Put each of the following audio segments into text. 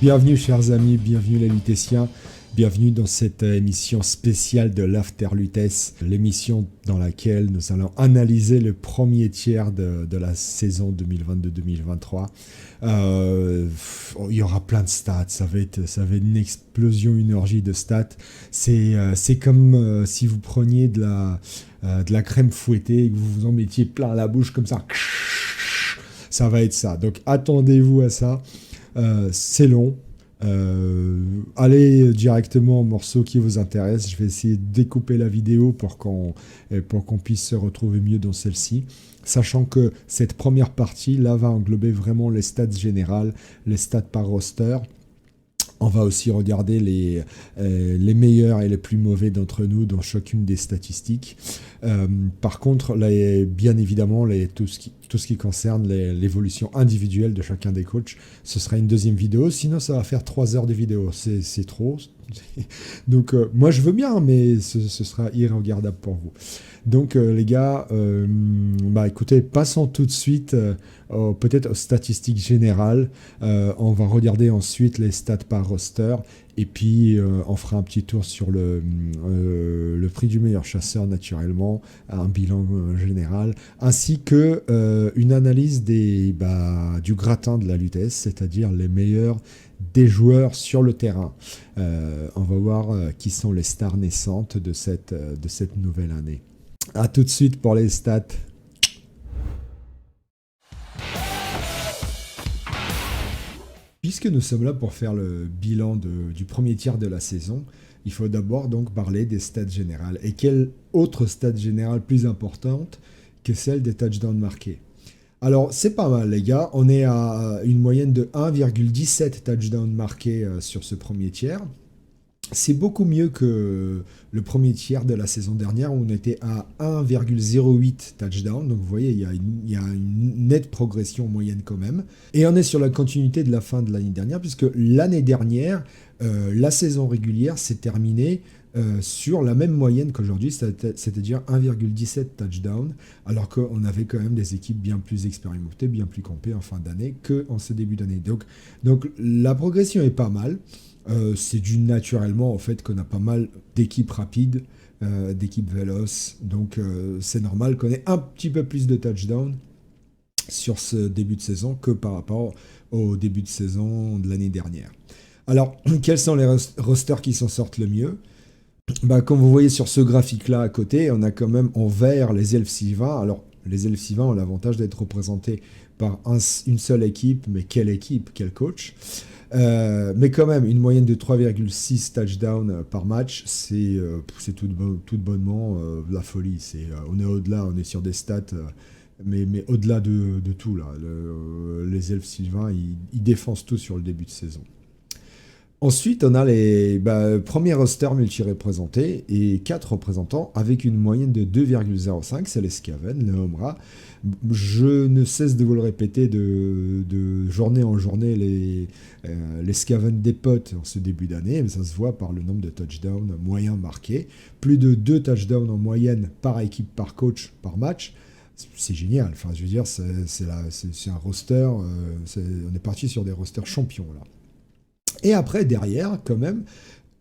Bienvenue chers amis, bienvenue les Lutétiens, bienvenue dans cette émission spéciale de l'After Lutèce, l'émission dans laquelle nous allons analyser le premier tiers de la saison 2022-2023. Il y aura plein de stats, ça va être une explosion, une orgie de stats. C'est comme si vous preniez de la crème fouettée et que vous vous en mettiez plein la bouche comme ça. Ça va être ça, donc attendez-vous à ça. C'est long. Allez directement au morceau qui vous intéresse. Je vais essayer de découper la vidéo pour qu'on puisse se retrouver mieux dans celle-ci. Sachant que cette première partie là va englober vraiment les stats générales, les stats par roster. On va aussi regarder les meilleurs et les plus mauvais d'entre nous dans chacune des statistiques. Par contre, là, bien évidemment, tout ce qui concerne l'évolution individuelle de chacun des coachs, ce sera une deuxième vidéo. Sinon, ça va faire 3 heures de vidéo. C'est trop. Donc, moi, je veux bien, mais ce sera irregardable pour vous. Donc, les gars, écoutez, passons tout de suite peut-être aux statistiques générales. On va regarder ensuite les stats par roster. Et puis, on fera un petit tour sur le prix du meilleur chasseur, naturellement, un bilan général, ainsi que une analyse du gratin de la Lutèce, c'est-à-dire les meilleurs des joueurs sur le terrain. On va voir qui sont les stars naissantes de cette nouvelle année. A tout de suite pour les stats. Puisque nous sommes là pour faire le bilan du premier tiers de la saison, il faut d'abord donc parler des stats générales. Et quelle autre stat générale plus importante que celle des touchdowns marqués? Alors, c'est pas mal, les gars. On est à une moyenne de 1,17 touchdowns marqués sur ce premier tiers. C'est beaucoup mieux que le premier tiers de la saison dernière où on était à 1,08 touchdown. Donc vous voyez, il y a une nette progression moyenne quand même. Et on est sur la continuité de la fin de l'année dernière, puisque l'année dernière, la saison régulière s'est terminée sur la même moyenne qu'aujourd'hui, c'est-à-dire 1,17 touchdown, alors qu'on avait quand même des équipes bien plus expérimentées, bien plus campées en fin d'année qu'en ce début d'année. Donc la progression est pas mal. C'est dû naturellement au fait qu'on a pas mal d'équipes rapides, d'équipes véloces, donc c'est normal qu'on ait un petit peu plus de touchdowns sur ce début de saison que par rapport au début de saison de l'année dernière. Alors, quels sont les rosters qui s'en sortent le mieux? Comme vous voyez sur ce graphique-là à côté, on a quand même en vert les elfes sylvains. Alors, les elfes sylvains ont l'avantage d'être représentés par une seule équipe, mais quelle équipe, quel coach? Mais quand même, une moyenne de 3,6 touchdowns par match, c'est tout bonnement la folie. On est au-delà, on est sur des stats, mais au-delà de tout. Là. Les elfes sylvains, ils défoncent tout sur le début de saison. Ensuite, on a les premiers rosters multi-représentés et 4 représentants avec une moyenne de 2,05, c'est les Skaven, le Homra. Je ne cesse de vous le répéter de journée en journée, les Skaven dépotent en ce début d'année, mais ça se voit par le nombre de touchdowns moyens marqués. Plus de 2 touchdowns en moyenne par équipe, par coach, par match. C'est génial, enfin, je veux dire, c'est un roster, on est parti sur des rosters champions là. Et après, derrière, quand même,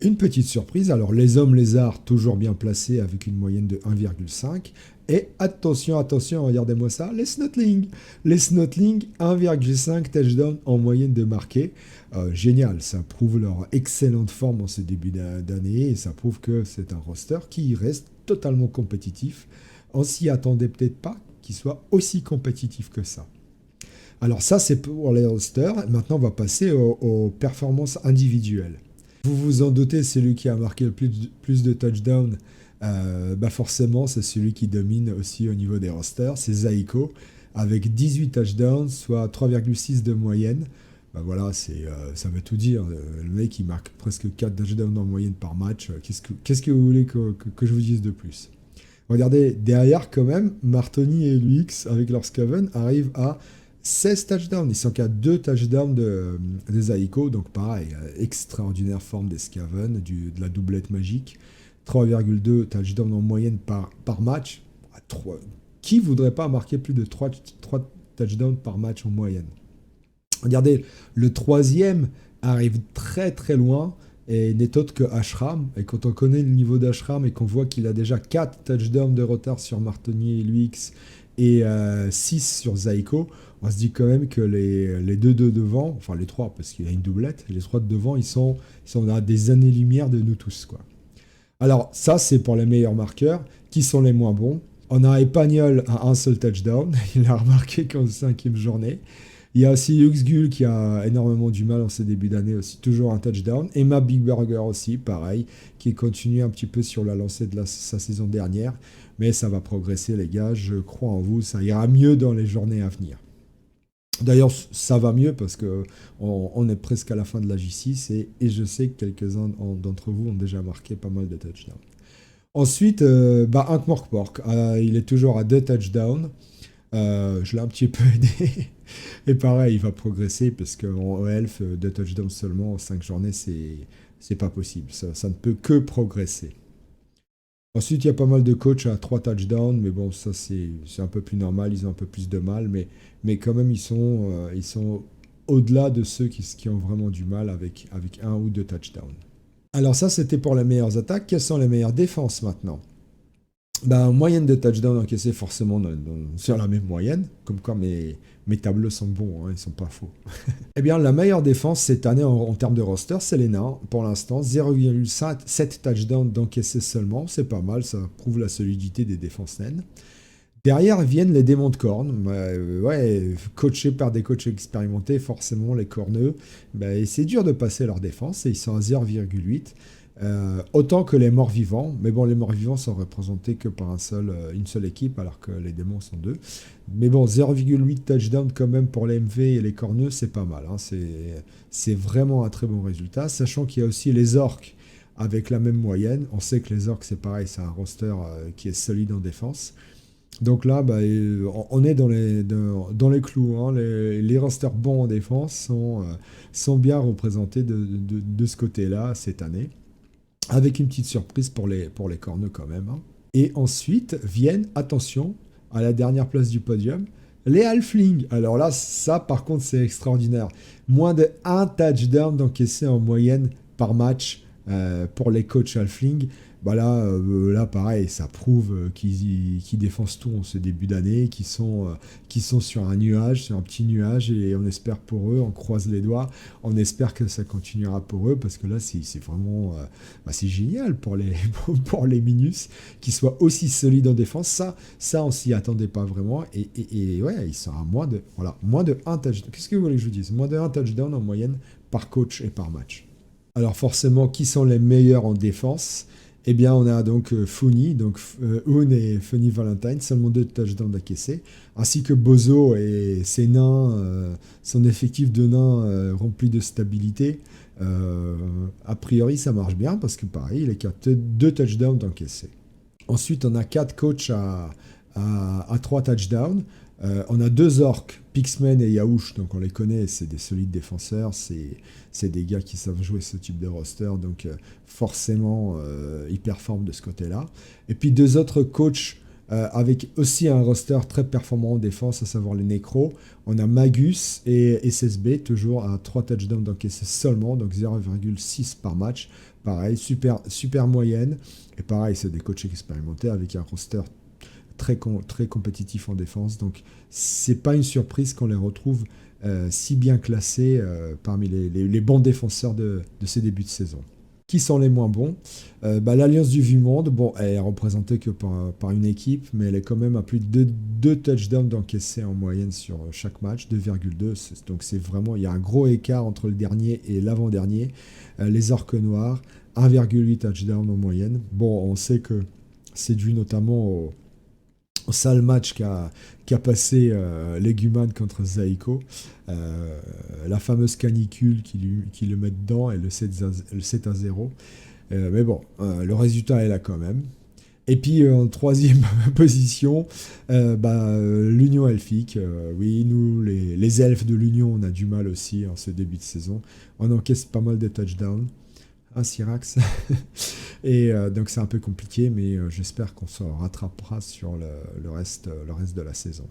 une petite surprise. Alors, les hommes lézards, toujours bien placés avec une moyenne de 1,5. Et attention, regardez-moi ça, les Snotlings. Les Snotlings, 1,5 touchdown en moyenne de marqués. Génial, ça prouve leur excellente forme en ce début d'année. Et ça prouve que c'est un roster qui reste totalement compétitif. On s'y attendait peut-être pas qu'il soit aussi compétitif que ça. Alors ça, c'est pour les rosters. Maintenant, on va passer aux performances individuelles. Vous vous en doutez, celui qui a marqué le plus de touchdowns, forcément, c'est celui qui domine aussi au niveau des rosters. C'est Zaiko, avec 18 touchdowns, soit 3,6 de moyenne. Voilà, ça veut tout dire. Le mec, il marque presque 4 touchdowns en moyenne par match. Qu'est-ce que vous voulez que je vous dise de plus? Regardez, derrière, quand même, Martoni et Luix, avec leur Skaven, arrivent à 16 touchdowns, ils sont qu'à 2 touchdowns des Zaiko, donc pareil, extraordinaire forme des Skaven, de la doublette magique, 3,2 touchdowns en moyenne par match. Qui voudrait pas marquer plus de 3 touchdowns par match en moyenne? Regardez, le troisième arrive très très loin et n'est autre que Ashram. Et quand on connaît le niveau d'Ashram et qu'on voit qu'il a déjà 4 touchdowns de retard sur Martonnier et Luix et 6 sur Zaiko, on se dit quand même que les deux de devant, enfin les trois parce qu'il y a une doublette, les trois de devant, ils sont à des années-lumière de nous tous, quoi. Alors ça c'est pour les meilleurs marqueurs. Qui sont les moins bons? On a Epagnol à un seul touchdown, il a remarqué qu'en 5e journée. Il y a aussi Huxgull qui a énormément du mal en ses débuts d'année aussi, toujours un touchdown. Emma Big Burger aussi, pareil, qui continue un petit peu sur la lancée de sa saison dernière. Mais ça va progresser les gars, je crois en vous, ça ira mieux dans les journées à venir. D'ailleurs, ça va mieux parce que on est presque à la fin de la J6 et je sais que quelques-uns d'entre vous ont déjà marqué pas mal de touchdowns. Ensuite, Hank Morkpork, il est toujours à 2 touchdowns. Je l'ai un petit peu aidé. Et pareil, il va progresser parce qu'en Elf, 2 touchdowns seulement en 5 journées, c'est pas possible. Ça ne peut que progresser. Ensuite, il y a pas mal de coachs à 3 touchdowns, mais bon, ça c'est un peu plus normal, ils ont un peu plus de mal, mais quand même, ils sont au-delà de ceux qui ont vraiment du mal avec un ou deux touchdowns. Alors ça, c'était pour les meilleures attaques. Quelles sont les meilleures défenses maintenant? Ben, moyenne de touchdown encaissé forcément sur la même moyenne, comme quoi mes tableaux sont bons, hein, ils sont pas faux. Eh bien, la meilleure défense cette année en termes de roster, c'est les Nains. Pour l'instant, 0,7 touchdowns d'encaissé seulement, c'est pas mal, ça prouve la solidité des défenses naines. Derrière viennent les démons de cornes, ouais, coachés par des coachs expérimentés, forcément les corneux. Ben, et c'est dur de passer leur défense, et ils sont à 0,8. Autant que les morts vivants, mais bon, les morts vivants sont représentés que par une seule équipe, alors que les démons sont deux. Mais bon, 0,8 touchdown quand même pour les MV et les corneux, c'est pas mal, hein. C'est vraiment un très bon résultat, sachant qu'il y a aussi les orques avec la même moyenne. On sait que les orques, c'est pareil, c'est un roster qui est solide en défense. Donc là, bah, on est dans les clous, hein. Les rosters bons en défense sont bien représentés de ce côté-là cette année, avec une petite surprise pour les corneux quand même, hein. Et ensuite viennent, attention, à la dernière place du podium, les halflings. Alors là, ça par contre, c'est extraordinaire. Moins de 1 touchdown d'encaissé en moyenne par match pour les coachs halflings. Bah là, pareil, ça prouve qu'ils défoncent tout en ce début d'année, qu'ils sont sur un nuage, sur un petit nuage, et on espère pour eux, on croise les doigts, on espère que ça continuera pour eux, parce que là, c'est vraiment c'est génial pour les Minus, qu'ils soient aussi solides en défense. Ça on s'y attendait pas vraiment, et ouais, ils sont à moins de 1 touchdown. Qu'est-ce que vous voulez que je vous dise? Moins de 1 touchdown en moyenne par coach et par match. Alors forcément, qui sont les meilleurs en défense? Eh bien, on a donc Founi, donc Hoon et Funny Valentine, seulement 2 touchdowns d'encaissés, ainsi que Bozo et ses nains, son effectif de nains rempli de stabilité. A priori, ça marche bien parce que pareil, il est qu'à 2 touchdowns d'encaissés. Ensuite, on a 4 coachs à 3 touchdowns. On a 2 orques, Pixman et Yaouch, donc on les connaît, c'est des solides défenseurs, c'est des gars qui savent jouer ce type de roster, donc forcément ils performent de ce côté-là. Et puis 2 autres coachs avec aussi un roster très performant en défense, à savoir les Necros. On a Magus et SSB, toujours à 3 touchdowns d'encaissés seulement, donc 0,6 par match. Pareil, super moyenne. Et pareil, c'est des coachs expérimentés avec un roster très compétitif en défense. Donc, c'est pas une surprise qu'on les retrouve si bien classés parmi les bons défenseurs de ces débuts de saison. Qui sont les moins bons? L'Alliance du Vu-Monde, bon, elle est représentée que par une équipe, mais elle est quand même à plus de 2 touchdowns d'encaissés en moyenne sur chaque match, 2,2. Donc c'est vraiment, il y a un gros écart entre le dernier et l'avant-dernier. Les Orques Noirs, 1,8 touchdowns en moyenne. Bon, on sait que c'est dû notamment au sale match qu'a passé Leguman contre Zaiko, la fameuse canicule qui le met dedans et le 7 à 0. Mais bon, le résultat est là quand même. Et puis en troisième position, l'Union Elfique. Oui, nous, les elfes de l'Union, on a du mal aussi en ce début de saison. On encaisse pas mal de touchdowns. Un Syrax. Et donc c'est un peu compliqué, mais j'espère qu'on se rattrapera sur le reste de la saison.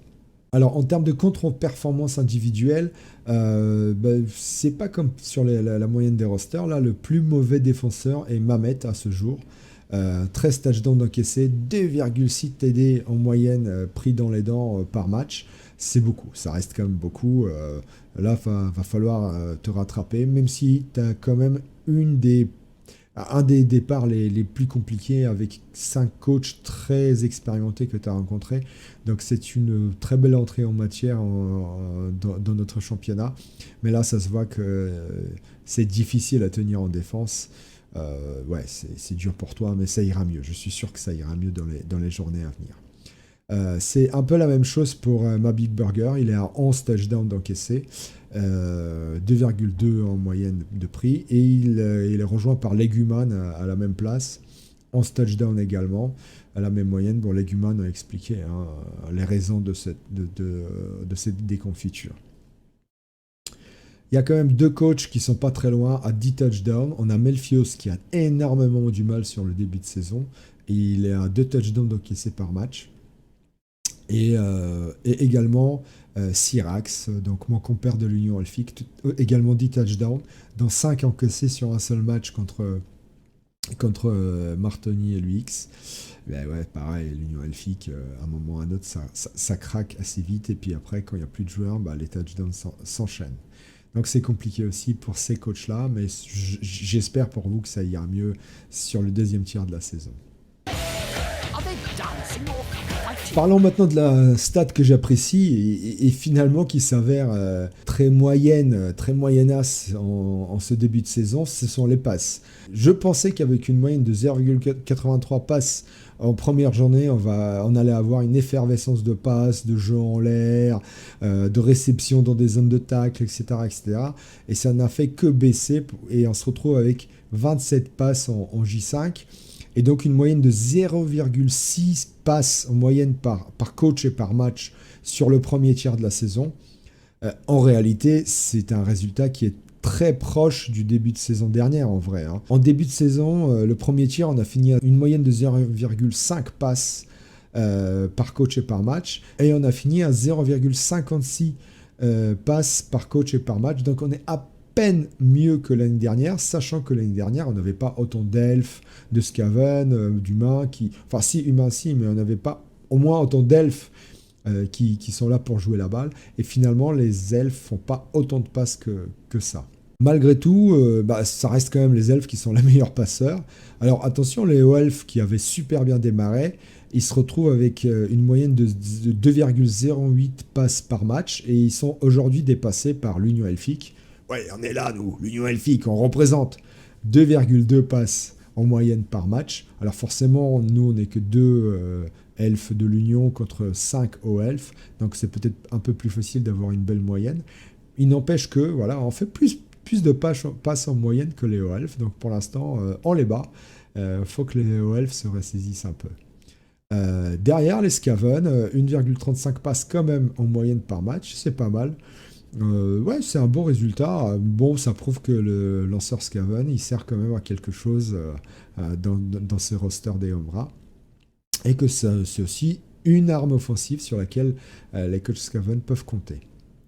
Alors, en termes de contre-performance individuelle, c'est pas comme sur la moyenne des rosters. Là, le plus mauvais défenseur est Mamet à ce jour. 13 touchdowns encaissés, 2,6 TD en moyenne pris dans les dents par match. C'est beaucoup, ça reste quand même beaucoup. Là, va falloir te rattraper, même si tu as quand même un des départs les plus compliqués avec 5 coachs très expérimentés que tu as rencontrés. Donc c'est une très belle entrée en matière dans notre championnat. Mais là, ça se voit que c'est difficile à tenir en défense. Ouais, c'est dur pour toi, mais ça ira mieux. Je suis sûr que ça ira mieux dans les journées à venir. C'est un peu la même chose pour ma Big Burger. Il est à 11 touchdowns d'encaissés, 2,2 en moyenne de prix. Et il est rejoint par Leguman à la même place, 11 touchdowns également, à la même moyenne. Bon, Leguman a expliqué les raisons de cette déconfiture. Il y a quand même 2 coachs qui sont pas très loin à 10 touchdowns. On a Melfios qui a énormément du mal sur le début de saison. Et il est à 2 touchdowns encaissés par match. Et également Syrax, donc mon compère de l'Union Elfique, également 10 touchdowns, dont 5 encaissés sur un seul match contre Martoni et l'UX. Ben ouais, pareil, l'Union Elfique, à un moment ou à un autre, ça craque assez vite. Et puis après, quand il n'y a plus de joueurs, les touchdowns s'enchaînent. Donc c'est compliqué aussi pour ces coachs-là, mais j'espère pour vous que ça ira mieux sur le deuxième tiers de la saison. Parlons maintenant de la stat que j'apprécie et finalement qui s'avère très moyenne, très moyennasse en ce début de saison, ce sont les passes. Je pensais qu'avec une moyenne de 0,83 passes en première journée, on allait avoir une effervescence de passes, de jeux en l'air, de réception dans des zones de tacle, etc., etc. Et ça n'a fait que baisser et on se retrouve avec 27 passes en J5. Et donc une moyenne de 0,6 passes en moyenne par coach et par match sur le premier tiers de la saison. En réalité, c'est un résultat qui est très proche du début de saison dernière en vrai. En début de saison, le premier tiers, on a fini à une moyenne de 0,5 passes par coach et par match. Et on a fini à 0,56 passes par coach et par match. Donc on est à peine mieux que l'année dernière, sachant que l'année dernière, on n'avait pas autant d'elfes, de Scaven, d'humains Enfin, si, humains, si, mais on n'avait pas au moins autant d'elfes qui sont là pour jouer la balle. Et finalement, les elfes font pas autant de passes que ça. Malgré tout, ça reste quand même les elfes qui sont les meilleurs passeurs. Alors attention, les elfes qui avaient super bien démarré, ils se retrouvent avec une moyenne de 2,08 passes par match et ils sont aujourd'hui dépassés par l'Union Elfique. Ouais, on est là, nous, l'Union Elfique, on représente 2,2 passes en moyenne par match. Alors forcément, nous, on n'est que 2 elfes de l'Union contre 5 hauts-elfes, donc c'est peut-être un peu plus facile d'avoir une belle moyenne. Il n'empêche que, voilà, on fait plus de passes en moyenne que les hauts-elfes, donc pour l'instant, on les bat. Faut que les hauts-elfes se ressaisissent un peu. Derrière les Skaven, 1,35 passes quand même en moyenne par match, c'est pas mal. Ouais, c'est un bon résultat. Bon, ça prouve que le lanceur Skaven, il sert quand même à quelque chose dans ce roster des Umbra. Et que c'est aussi une arme offensive sur laquelle les coachs Skaven peuvent compter.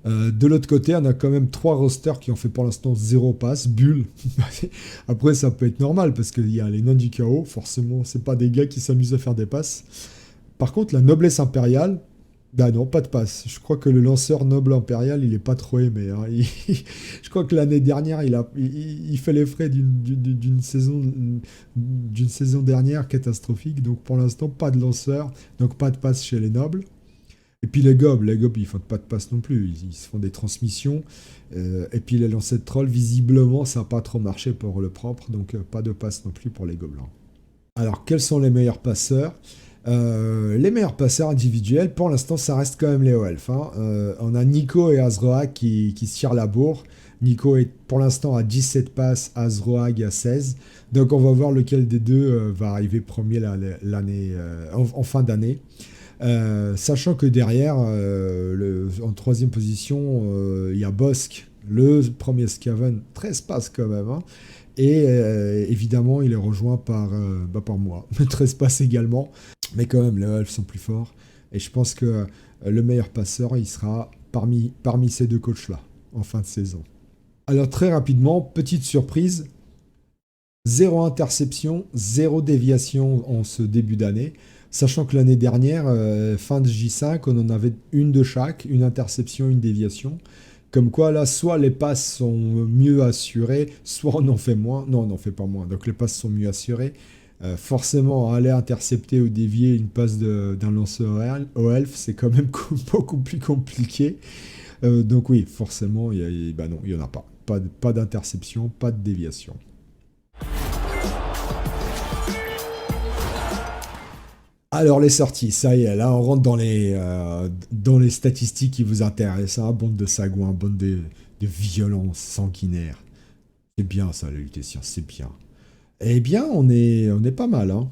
De l'autre côté, on a quand même 3 rosters qui ont fait pour l'instant 0 passe, bulle. Après, ça peut être normal parce qu'il y a les nains du chaos. Forcément, c'est pas des gars qui s'amusent à faire des passes. Par contre, la noblesse impériale, bah non, pas de passe. Je crois que le lanceur noble impérial, il est pas trop aimé. Je crois que l'année dernière, il fait les frais d'une saison dernière catastrophique. Donc pour l'instant, pas de lanceur, donc pas de passe chez les nobles. Et puis les gobs, ils font pas de passe non plus. Ils se font des transmissions. Et puis les lancers de troll, visiblement, ça n'a pas trop marché pour le propre. Donc pas de passe non plus pour les gobelins. Alors, quels sont les meilleurs passeurs ? Les meilleurs passeurs individuels, pour l'instant, ça reste quand même les hauts-elfes. On a Nico et Azroag qui se tirent la bourre. Nico est pour l'instant à 17 passes, Azroag à 16. Donc on va voir lequel des deux va arriver premier en fin d'année. Sachant que derrière, en troisième position, il y a Bossk, le premier Skaven, 13 passes quand même. Et évidemment, il est rejoint par moi, 13 passes également. Mais quand même, les elfes sont plus forts. Et je pense que le meilleur passeur, il sera parmi ces deux coachs-là, en fin de saison. Alors très rapidement, petite surprise, zéro interception, zéro déviation en ce début d'année. Sachant que l'année dernière, fin de J5, on en avait une de chaque, une interception, une déviation. Comme quoi, là, soit les passes sont mieux assurées, soit on en fait moins. Non, on n'en fait pas moins. Donc les passes sont mieux assurées. Forcément, aller intercepter ou dévier une passe d'un lanceur au elf, c'est quand même beaucoup plus compliqué. Donc oui, forcément, bah non, il n'y en a pas. Pas d'interception, pas de déviation. Alors les sorties, ça y est, là on rentre dans les statistiques qui vous intéressent, hein, bande de sagouins, bande de violences sanguinaires. C'est bien ça, la lutétion, c'est bien. Eh bien, on est pas mal, hein.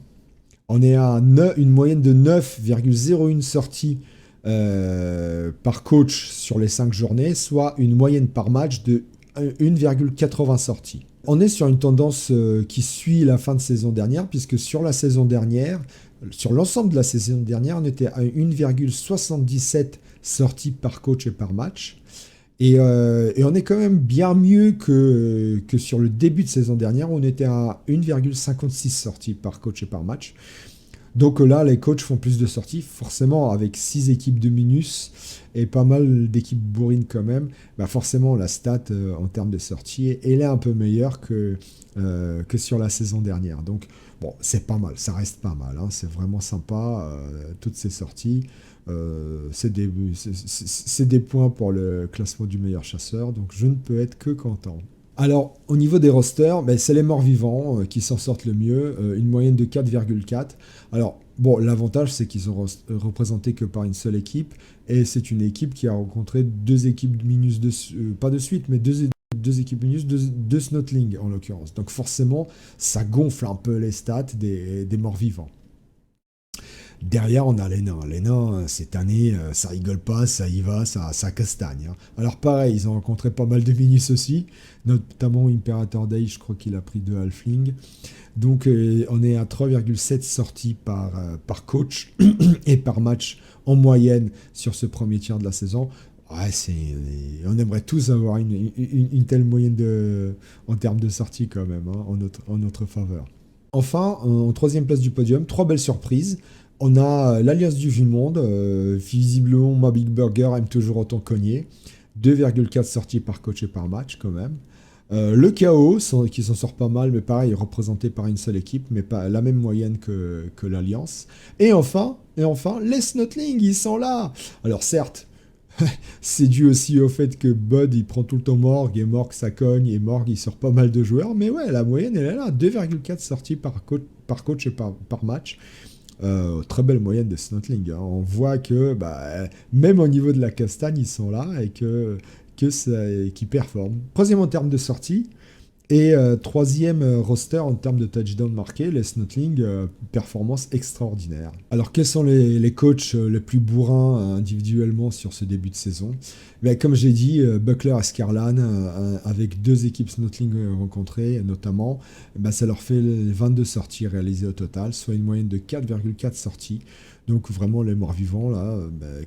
On est à une moyenne de 9,01 sorties par coach sur les 5 journées, soit une moyenne par match de 1,80 sorties. On est sur une tendance qui suit la fin de saison dernière, puisque sur la saison dernière, sur l'ensemble de la saison dernière, on était à 1,77 sorties par coach et par match. Et on est quand même bien mieux que sur le début de saison dernière, où on était à 1,56 sorties par coach et par match. Donc là, les coachs font plus de sorties, forcément avec 6 équipes de minus et pas mal d'équipes bourrines quand même. Bah forcément, la stat en termes de sorties, elle est un peu meilleure que sur la saison dernière. Donc bon, c'est pas mal, ça reste pas mal, hein, c'est vraiment sympa, toutes ces sorties. C'est des points pour le classement du meilleur chasseur, donc je ne peux être que content. Alors, au niveau des rosters, ben, c'est les morts-vivants qui s'en sortent le mieux, une moyenne de 4,4. Alors, bon, l'avantage, c'est qu'ils sont représentés que par une seule équipe, et c'est une équipe qui a rencontré deux équipes de minus, pas de suite, mais deux équipes minus, deux Snotling en l'occurrence. Donc forcément, ça gonfle un peu les stats des morts-vivants. Derrière, on a les nains. Les nains, cette année, ça rigole pas, ça y va, ça castagne, hein. Alors pareil, ils ont rencontré pas mal de minus aussi, notamment Imperator Day, je crois qu'il a pris 2 halflings. Donc on est à 3,7 sorties par coach et par match en moyenne sur ce premier tiers de la saison. Ouais, on aimerait tous avoir une telle moyenne en termes de sorties quand même, hein, en notre faveur. Enfin, en troisième place du podium, 3 belles surprises. On a l'Alliance du Vu Monde. Visiblement, ma Big Burger aime toujours autant cogner. 2,4 sorties par coach et par match, quand même. Le KO, qui s'en sort pas mal, mais pareil, représenté par une seule équipe, mais pas la même moyenne que l'Alliance. Et enfin, les Snotling, ils sont là. Alors certes, c'est dû aussi au fait que Bud, il prend tout le temps Morg, et Morg, ça cogne, et Morg, il sort pas mal de joueurs. Mais ouais, la moyenne, elle est là. 2,4 sorties par coach et par match. Très belle moyenne de Snotling, hein. On voit que même au niveau de la castagne, ils sont là et qu'ils performent. Troisième en termes de sortie et troisième roster en termes de touchdown marqué, les Snotling, performance extraordinaire. Alors quels sont les coachs les plus bourrins individuellement sur ce début de saison? Comme j'ai dit, Buckler et Scarlan, avec 2 équipes Snotling rencontrées notamment, ça leur fait 22 sorties réalisées au total, soit une moyenne de 4,4 sorties. Donc vraiment les morts-vivants, là,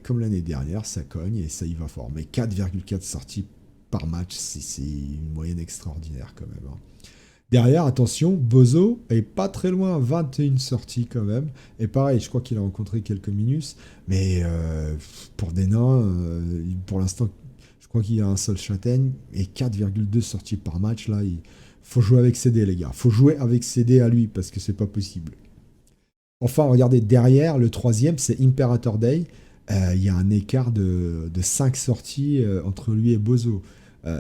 comme l'année dernière, ça cogne et ça y va fort. Mais 4,4 sorties par match, c'est une moyenne extraordinaire quand même, hein. Derrière, attention, Bozo est pas très loin, 21 sorties quand même. Et pareil, je crois qu'il a rencontré quelques minus. Mais pour des nains, pour l'instant, je crois qu'il y a un seul châtaigne. Et 4,2 sorties par match, là, il faut jouer avec CD, les gars. Faut jouer avec CD à lui, parce que c'est pas possible. Enfin, regardez, derrière, le troisième, c'est Imperator Day. Il y a un écart de 5 sorties entre lui et Bozo.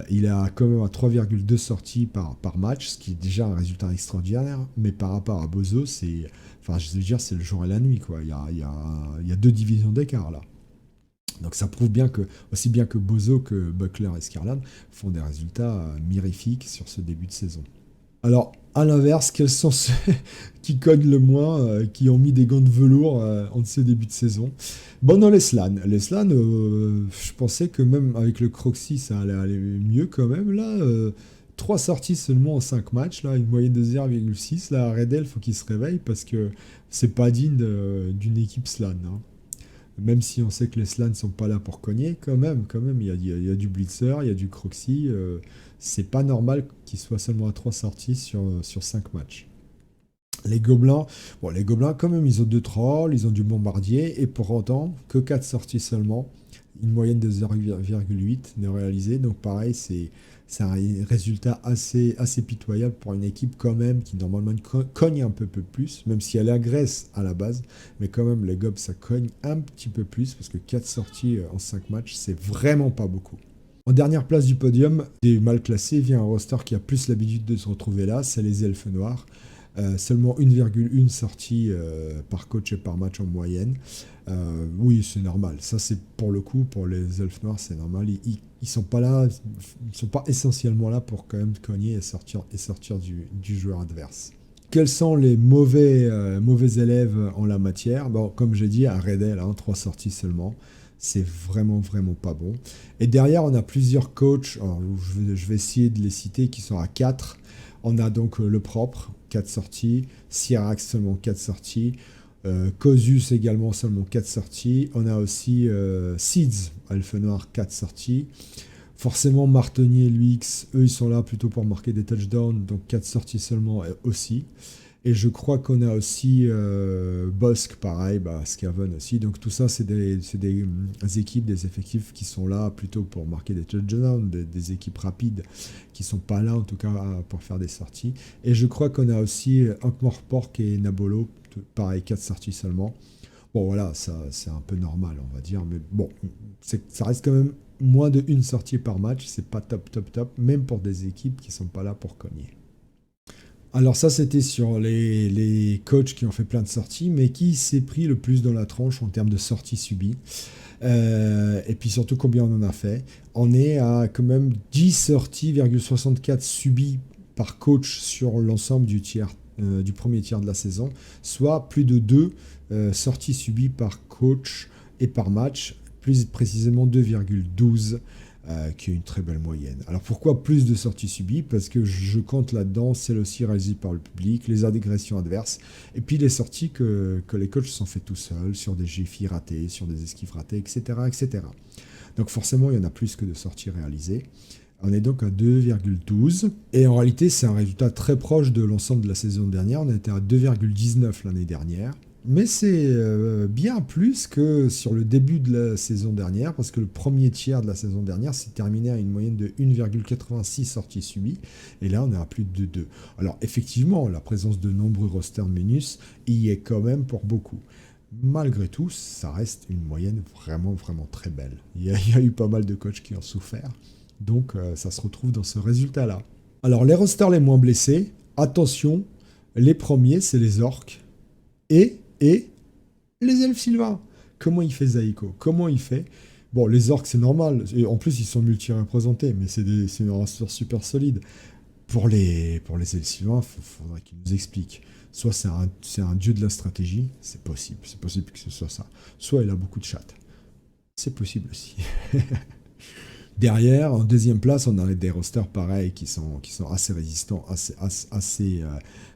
Il a quand même à 3,2 sorties par match, ce qui est déjà un résultat extraordinaire. Mais par rapport à Bozo, c'est le jour et la nuit, quoi. Il y a 2 divisions d'écart, là. Donc ça prouve bien que, aussi bien que Bozo que Buckler et Scarlan font des résultats mirifiques sur ce début de saison. Alors, à l'inverse, quels sont ceux qui cognent le moins, qui ont mis des gants de velours en ce début de saison? Bon, non, les Slan. Les Slan, je pensais que même avec le Croxy, ça allait aller mieux quand même. Là, 3 sorties seulement en 5 matchs, là, une moyenne de 0,6. Là, Redel, faut qu'il se réveille parce que c'est pas digne d'une équipe Slan, hein. Même si on sait que les slants ne sont pas là pour cogner, quand même, il y a du blitzer, il y a du croxy. C'est pas normal qu'il soit seulement à 3 sorties sur 5 matchs. Les Gobelins, quand même, ils ont 2 trolls, ils ont du bombardier, et pour autant, que 4 sorties seulement, une moyenne de 0,8 de réalisé. Donc pareil, c'est un résultat assez pitoyable pour une équipe quand même qui normalement cogne un peu plus, même si elle agresse à la base, mais quand même les Gobs ça cogne un petit peu plus, parce que 4 sorties en 5 matchs, c'est vraiment pas beaucoup. En dernière place du podium, des mal classés, vient un roster qui a plus l'habitude de se retrouver là, c'est les Elfes Noirs. Seulement 1,1 sortie par coach et par match en moyenne. Oui, c'est normal. Ça, c'est pour le coup, pour les Elfes Noirs, c'est normal. Ils sont pas là, ils sont pas essentiellement là pour quand même cogner et sortir du joueur adverse. Quels sont les mauvais élèves en la matière? Bon, comme j'ai dit, à Redel, 3 sorties seulement. C'est vraiment pas bon. Et derrière, on a plusieurs coachs. Alors, je vais essayer de les citer qui sont à 4. On a donc le propre, 4 sorties. Syrax, seulement 4 sorties. Cosus également, seulement 4 sorties. On a aussi Seeds, Elfe Noir, 4 sorties. Forcément, Martenier et Luix, eux, ils sont là plutôt pour marquer des touchdowns, donc 4 sorties seulement aussi. Et je crois qu'on a aussi Bosque, pareil, Scaven aussi. Donc tout ça, c'est des équipes, des effectifs qui sont là plutôt pour marquer des touchdowns, des équipes rapides qui sont pas là en tout cas pour faire des sorties. Et je crois qu'on a aussi Ankh-Morpork et Nabolo, pareil, 4 sorties seulement. Bon voilà, ça c'est un peu normal on va dire, mais bon, ça reste quand même moins de une sortie par match, c'est pas top, même pour des équipes qui sont pas là pour cogner. Alors ça, c'était sur les coachs qui ont fait plein de sorties, mais qui s'est pris le plus dans la tronche en termes de sorties subies. Et puis surtout combien on en a fait. On est à quand même 10 sorties,64 subies par coach sur l'ensemble du premier tiers de la saison, soit plus de 2 sorties subies par coach et par match, plus précisément 2,12 qui est une très belle moyenne. Alors pourquoi plus de sorties subies? Parce que je compte là-dedans celles aussi réalisées par le public, les agressions adverses, et puis les sorties que les coachs sont fait tout seuls, sur des GFI ratés, sur des esquives ratées, etc. Donc forcément, il y en a plus que de sorties réalisées. On est donc à 2,12. Et en réalité, c'est un résultat très proche de l'ensemble de la saison dernière. On était à 2,19 l'année dernière. Mais c'est bien plus que sur le début de la saison dernière, parce que le premier tiers de la saison dernière s'est terminé à une moyenne de 1,86 sorties subies, et là on est à plus de 2. Alors effectivement, la présence de nombreux rosters menus y est quand même pour beaucoup. Malgré tout, ça reste une moyenne vraiment très belle. Il y a eu pas mal de coachs qui ont souffert, donc ça se retrouve dans ce résultat-là. Alors les rosters les moins blessés, attention, les premiers c'est les orques, et les elfes sylvains. Comment il fait Zaiko? Comment il fait? Bon, les orques, c'est normal. Et en plus, ils sont multi-représentés, mais c'est une race super solide. Pour les elfes sylvains, il faudrait qu'ils nous expliquent. Soit c'est un dieu de la stratégie, c'est possible que ce soit ça. Soit il a beaucoup de chattes. C'est possible aussi. Derrière, en deuxième place, on a des rosters pareils qui sont assez résistants,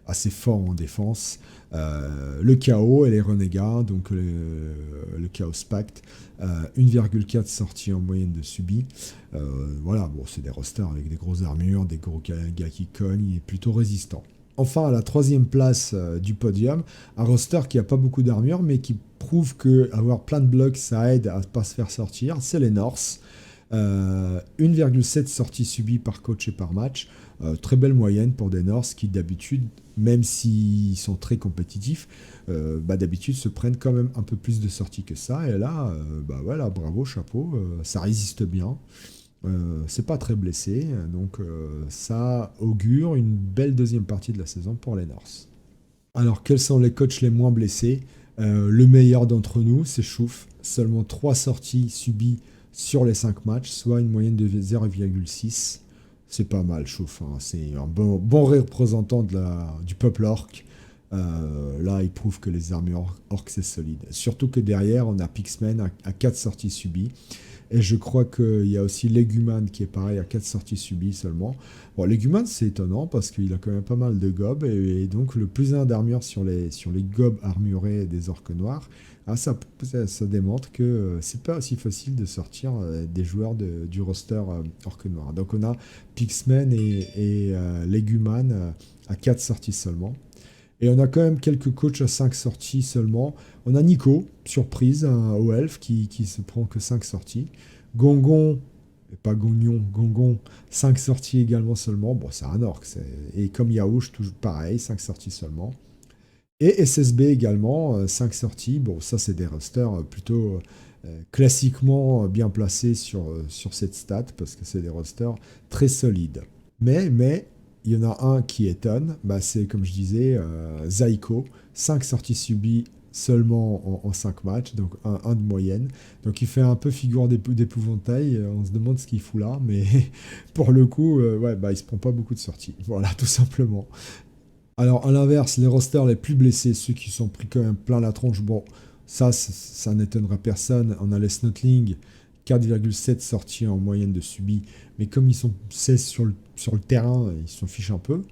assez forts en défense. Le chaos et les renégats, donc le chaos pact, 1,4 sorties en moyenne de subi. Voilà, bon, c'est des rosters avec des grosses armures, des gros gars qui cognent, et plutôt résistants. Enfin, à la troisième place du podium, un roster qui n'a pas beaucoup d'armure, mais qui prouve que avoir plein de blocs, ça aide à ne pas se faire sortir, c'est les Norse. 1,7 sorties subies par coach et par match. Très belle moyenne pour des Norse qui d'habitude, même s'ils sont très compétitifs, d'habitude se prennent quand même un peu plus de sorties que ça. Et là, voilà, bravo, chapeau, ça résiste bien. C'est pas très blessé, donc ça augure une belle deuxième partie de la saison pour les Norse. Alors, quels sont les coachs les moins blessés? Le meilleur d'entre nous, c'est Chouf. Seulement 3 sorties subies sur les 5 matchs, soit une moyenne de 0,6. C'est pas mal, Chouf. Hein. C'est un bon représentant du peuple orc. Là, il prouve que les armures orques, c'est solide. Surtout que derrière, on a Pixman à 4 sorties subies. Et je crois qu'il y a aussi Leguman qui est pareil à 4 sorties subies seulement. Bon, Leguman, c'est étonnant parce qu'il a quand même pas mal de gobs. Et donc, le plus 1 d'armure sur les gobs armurés des orques noirs, ah, ça démontre que c'est pas aussi facile de sortir des joueurs du roster orque noir. Donc, on a Pixman et Leguman à 4 sorties seulement. Et on a quand même quelques coachs à 5 sorties seulement. On a Nico, surprise, un haut elf qui se prend que 5 sorties. Gongon, et pas Gognon, Gongon, 5 sorties également seulement. Bon, c'est un orc. Et comme Yaouch, toujours pareil, 5 sorties seulement. Et SSB également, 5 sorties. Bon, ça, c'est des rosters plutôt classiquement bien placés sur cette stat, parce que c'est des rosters très solides. Mais il y en a un qui étonne, bah c'est comme je disais, Zaiko, 5 sorties subies seulement en 5 matchs, donc un de moyenne. Donc il fait un peu figure d'épouvantail, on se demande ce qu'il fout là, mais pour le coup, ouais, bah, il se prend pas beaucoup de sorties. Voilà, tout simplement. Alors à l'inverse, les rosters les plus blessés, ceux qui sont pris quand même plein la tronche, bon, ça n'étonnera personne. On a les Snotling, 4,7 sorties en moyenne de subi, mais comme ils sont 16 sur le terrain, ils s'en fichent un peu.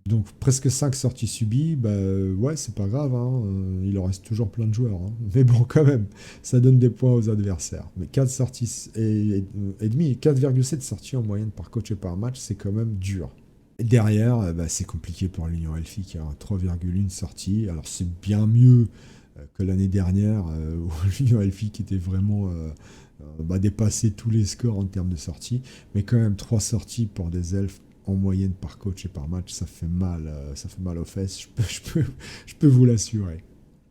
Donc presque 5 sorties subies, bah ouais, c'est pas grave, hein, il en reste toujours plein de joueurs. Hein. Mais bon, quand même, ça donne des points aux adversaires. Mais 4 sorties et demi, 4,7 sorties en moyenne par coach et par match, c'est quand même dur. Et derrière, bah, c'est compliqué pour l'Union Elfique, hein, 3,1 sorties. Alors c'est bien mieux que l'année dernière, où l'Union Elfique était vraiment dépassé tous les scores en termes de sorties. Mais quand même, 3 sorties pour des elfes en moyenne par coach et par match, ça fait mal aux fesses, je peux vous l'assurer.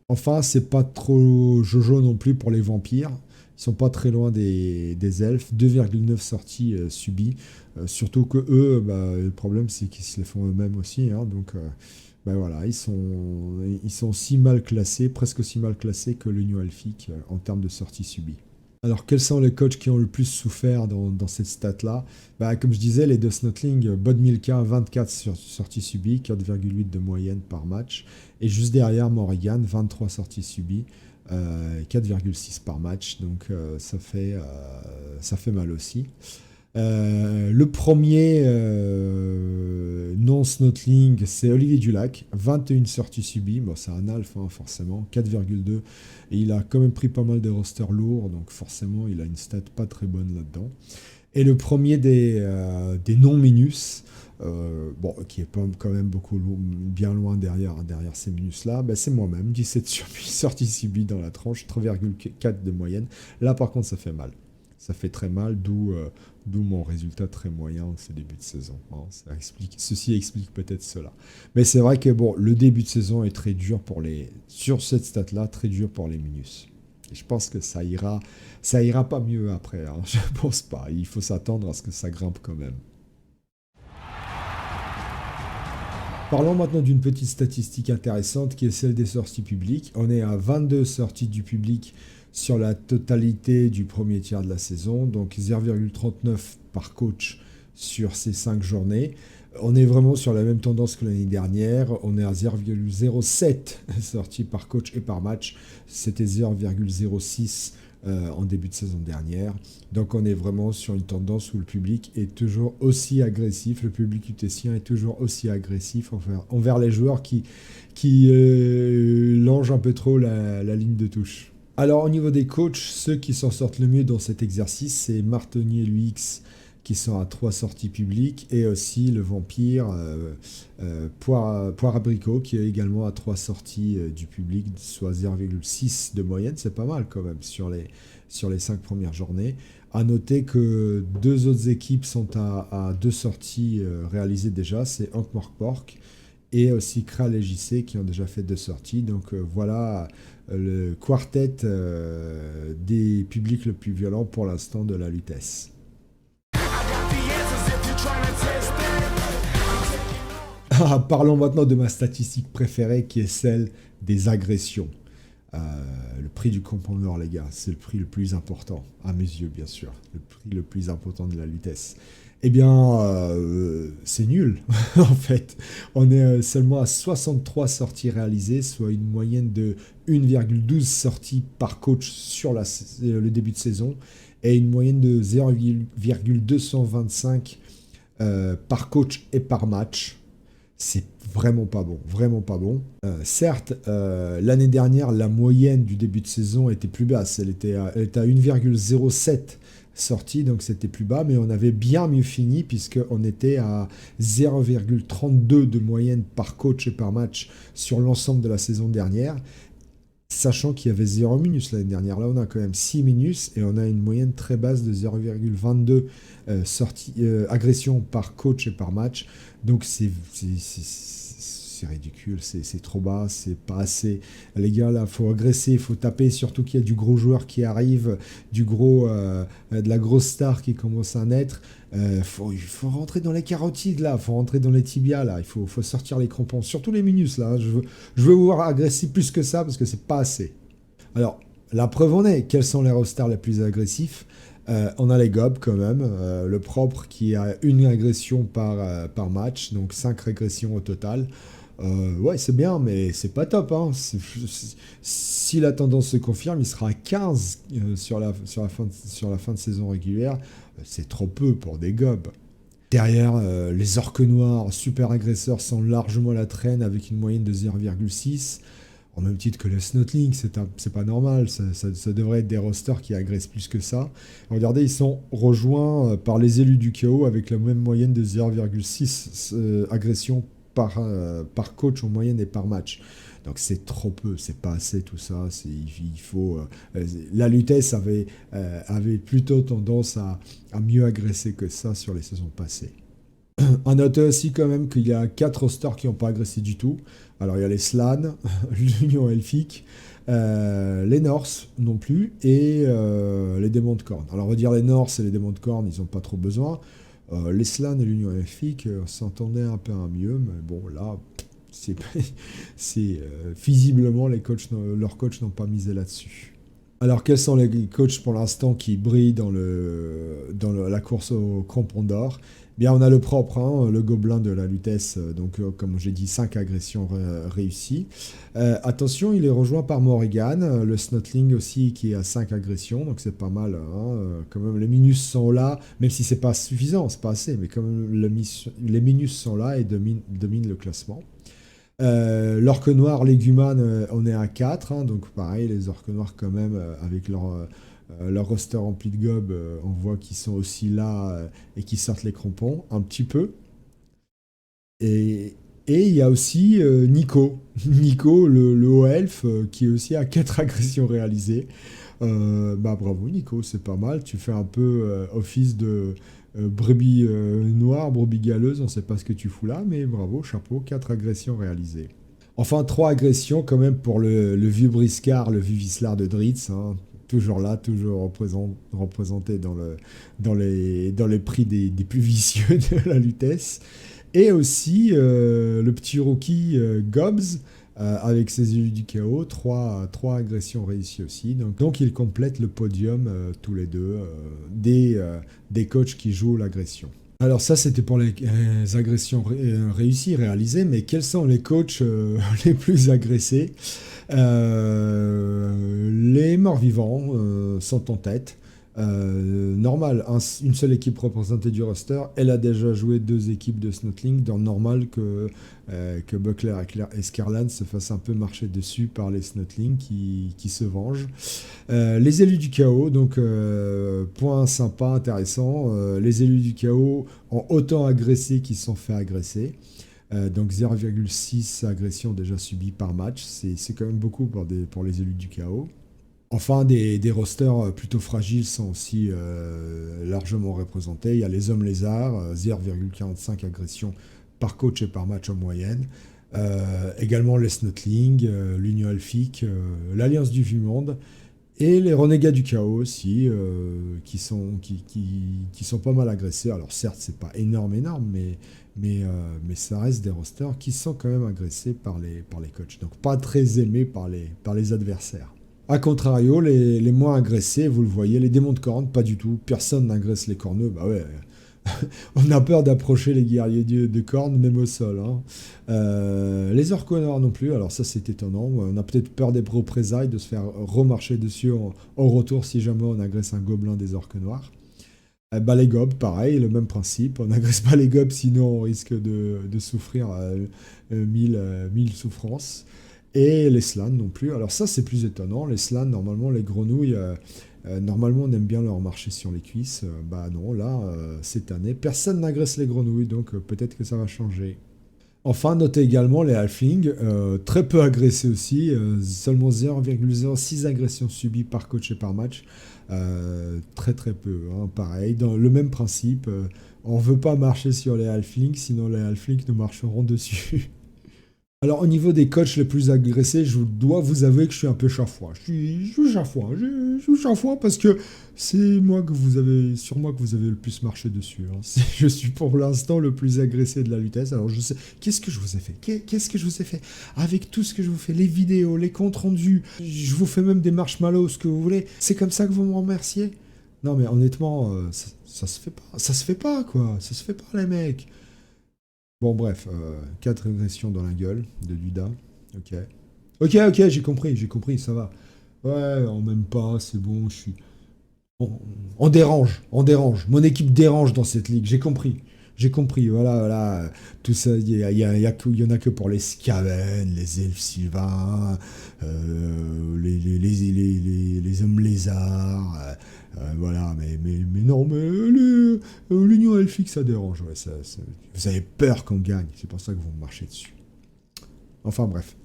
Enfin, c'est pas trop jojo non plus pour les vampires. Ils sont pas très loin des elfes. 2,9 sorties subies. Surtout que eux, bah, le problème c'est qu'ils se les font eux-mêmes aussi. Hein, donc bah, voilà, ils sont si mal classés, presque aussi mal classés que l'Union Elfique en termes de sorties subies. Alors, quels sont les coachs qui ont le plus souffert dans cette stat-là? Bah, comme je disais, les deux Snotling, Bod Milka, 24 sorties subies, 4,8 de moyenne par match. Et juste derrière, Morrigan, 23 sorties subies, 4,6 par match. Donc, ça fait mal aussi. Le premier non-snotling, c'est Olivier Dulac, 21 sorties subies, bon, c'est un alpha hein, forcément, 4,2, et il a quand même pris pas mal de rosters lourds, donc forcément il a une stat pas très bonne là-dedans. Et le premier des non-minus, qui est quand même bien loin derrière ces minus-là, bah, c'est moi-même, 17 sorties subies dans la tranche, 3,4 de moyenne. Là par contre ça fait mal. Ça fait très mal, d'où mon résultat très moyen en ce début de saison. Hein. Ceci explique peut-être cela. Mais c'est vrai que bon, le début de saison est très dur sur cette stat-là, très dur pour les minus. Et je pense que ça ira pas mieux après. Hein. Je pense pas. Il faut s'attendre à ce que ça grimpe quand même. Parlons maintenant d'une petite statistique intéressante qui est celle des sorties publiques. On est à 22 sorties du public sur la totalité du premier tiers de la saison, donc 0,39 par coach sur ces 5 journées. On est vraiment sur la même tendance que l'année dernière, on est à 0,07 sorties par coach et par match, c'était 0,06 en début de saison dernière. Donc on est vraiment sur une tendance où le public est toujours aussi agressif, le public utessien est toujours aussi agressif envers les joueurs qui longent un peu trop la ligne de touche. Alors au niveau des coachs, ceux qui s'en sortent le mieux dans cet exercice, c'est Martonnier l'UX qui sont à 3 sorties publiques et aussi le vampire Poire Abricot qui est également à 3 sorties du public, soit 0,6 de moyenne, c'est pas mal quand même sur les 5 premières journées. À noter que 2 autres équipes sont à 2 sorties réalisées déjà, c'est Ankh-Morpork et aussi Kral et JC qui ont déjà fait 2 sorties. Donc voilà le quartet des publics le plus violent pour l'instant de la Lutèce. Parlons maintenant de ma statistique préférée qui est celle des agressions. Le prix du Compoundor, les gars, c'est le prix le plus important, à mes yeux, bien sûr. Le prix le plus important de la Lutèce. Eh bien, c'est nul, en fait. On est seulement à 63 sorties réalisées, soit une moyenne de 1,12 sorties par coach sur le début de saison, et une moyenne de 0,225 par coach et par match. C'est vraiment pas bon, vraiment pas bon. Certes, l'année dernière, la moyenne du début de saison était plus basse. Elle était à 1,07 sorties, donc c'était plus bas, mais on avait bien mieux fini puisqu'on était à 0,32 de moyenne par coach et par match sur l'ensemble de la saison dernière. Sachant qu'il y avait 0 minus l'année dernière. Là, on a quand même 6 minus et on a une moyenne très basse de 0,22 agressions par coach et par match. Donc, c'est ridicule, c'est trop bas, c'est pas assez. Les gars, là, il faut agresser, il faut taper, surtout qu'il y a du gros joueur qui arrive, de la grosse star qui commence à naître. Il faut rentrer dans les carotides, là, il faut rentrer dans les tibias, là, il faut sortir les crampons, surtout les minus, là. Je veux vous voir agresser plus que ça, parce que c'est pas assez. Alors, la preuve en est, quels sont les rosters les plus agressifs? On a les gobs quand même, le propre qui a une agression par match, donc 5 régressions au total. Ouais, c'est bien, mais c'est pas top. Hein. Si la tendance se confirme, il sera à 15 sur la fin de saison régulière. C'est trop peu pour des gobs. Derrière, les orques noirs, super agresseurs, sont largement à la traîne avec une moyenne de 0,6. En même titre que le Snotling, c'est pas normal. Ça devrait être des rosters qui agressent plus que ça. Regardez, ils sont rejoints par les élus du chaos avec la même moyenne de 0,6 agressions par coach en moyenne et par match. Donc c'est trop peu, c'est pas assez tout ça. Il faut, la Lutèce avait plutôt tendance à mieux agresser que ça sur les saisons passées. On note aussi quand même qu'il y a 4 rosters qui n'ont pas agressé du tout. Alors il y a les Slan, l'Union Elfique, les Norse non plus, et les Démons de Corne. Alors on va dire les Norse et les Démons de Corne, ils n'ont pas trop besoin. Les Slan et l'Union Elfique s'entendaient un peu mieux, mais bon là, visiblement leurs coachs n'ont pas misé là-dessus. Alors quels sont les coachs pour l'instant qui brillent dans la course au crampon d'or? Bien, on a le propre, hein, le gobelin de la Lutèce, donc comme j'ai dit, 5 agressions réussies. Attention, il est rejoint par Morrigan, le Snotling aussi qui a 5 agressions, donc c'est pas mal. Hein, quand même, les minus sont là, même si c'est pas suffisant, c'est pas assez, mais quand même les minus sont là et dominent le classement. L'orque noir, légumane, on est à 4, hein, donc pareil, les orques noirs quand même, avec leur roster rempli de gobs, on voit qu'ils sont aussi là et qu'ils sortent les crampons un petit peu. Et il y a aussi Nico. Nico, le haut elfe, qui est aussi à 4 agressions réalisées. Bravo Nico, c'est pas mal. Tu fais un peu office de brebis noire, brebis galeuse, on sait pas ce que tu fous là, mais bravo, chapeau, 4 agressions réalisées. Enfin, 3 agressions quand même pour le vieux briscard, le vieux vicelard de Dritz, hein. Toujours là, toujours représenté dans les prix des plus vicieux de la Lutèce. Et aussi le petit rookie Gobbs, avec ses élus du chaos, 3 agressions réussies aussi. Donc ils complètent le podium tous les deux des coachs qui jouent l'agression. Alors ça, c'était pour les agressions réussies, réalisées, mais quels sont les coachs les plus agressés? Les morts-vivants sont en tête. Normal, une seule équipe représentée du roster. Elle a déjà joué 2 équipes de Snotling. Dans normal que Buckler et Scarlan se fassent un peu marcher dessus par les Snotling qui se vengent. Les élus du chaos, donc point sympa, intéressant. Les élus du chaos ont autant agressé qu'ils se sont fait agresser. Donc 0,6 agressions déjà subies par match. C'est quand même beaucoup pour les élus du chaos. Enfin, des rosters plutôt fragiles sont aussi largement représentés. Il y a les hommes lézards, 0,45 agressions par coach et par match en moyenne. Également les Snotling, l'Union Elfique, l'Alliance du Vieux Monde Et les renégats du chaos aussi, qui sont pas mal agressés. Alors certes, c'est pas énorme, énorme, mais ça reste des rosters qui sont quand même agressés par les coachs. Donc pas très aimés par les adversaires. A contrario, les moins agressés, vous le voyez, les démons de cornes, pas du tout. Personne n'agresse les corneux. Bah ouais, on a peur d'approcher les guerriers de cornes, même au sol, hein. Les orques noirs non plus, alors ça c'est étonnant. On a peut-être peur des représailles, de se faire remarcher dessus au retour si jamais on agresse un gobelin des orques noirs. Bah, les gobs, pareil, le même principe. On n'agresse pas les gobs, sinon on risque de souffrir mille souffrances. Et les slans non plus. Alors ça c'est plus étonnant. Les slans, normalement, les grenouilles, normalement on aime bien leur marcher sur les cuisses. Bah non, là, cette année, personne n'agresse les grenouilles, donc peut-être que ça va changer. Enfin, notez également les halflings, très peu agressés aussi, seulement 0,06 agressions subies par coach et par match. Très très peu, hein, pareil, dans le même principe, on ne veut pas marcher sur les halflings, sinon les halflings nous marcheront dessus. Alors, au niveau des coachs les plus agressés, je dois vous avouer que je suis un peu chafouin. Je suis chafouin. Je suis chafouin parce que c'est moi que vous avez, sur moi que vous avez le plus marché dessus, hein. Je suis pour l'instant le plus agressé de la vitesse. Alors, je sais. Qu'est-ce que je vous ai fait? Qu'est-ce que je vous ai fait? Avec tout ce que je vous fais, les vidéos, les comptes rendus, je vous fais même des marshmallows, ce que vous voulez. C'est comme ça que vous me remerciez? Non, mais honnêtement, ça se fait pas. Ça se fait pas, quoi. Ça se fait pas, les mecs. Bon, bref, 4 régressions dans la gueule de Duda. Ok. Ok, j'ai compris, ça va. Ouais, on m'aime pas, c'est bon, je suis. On dérange, on dérange. Mon équipe dérange dans cette ligue, j'ai compris. J'ai compris, voilà, voilà. Tout ça, il y en a que pour les Skaven, les elfes sylvains, les hommes lézards. Voilà, mais non, mais l'Union elfique, ça dérange. Ouais, vous avez peur qu'on gagne, c'est pour ça que vous marchez dessus. Enfin bref,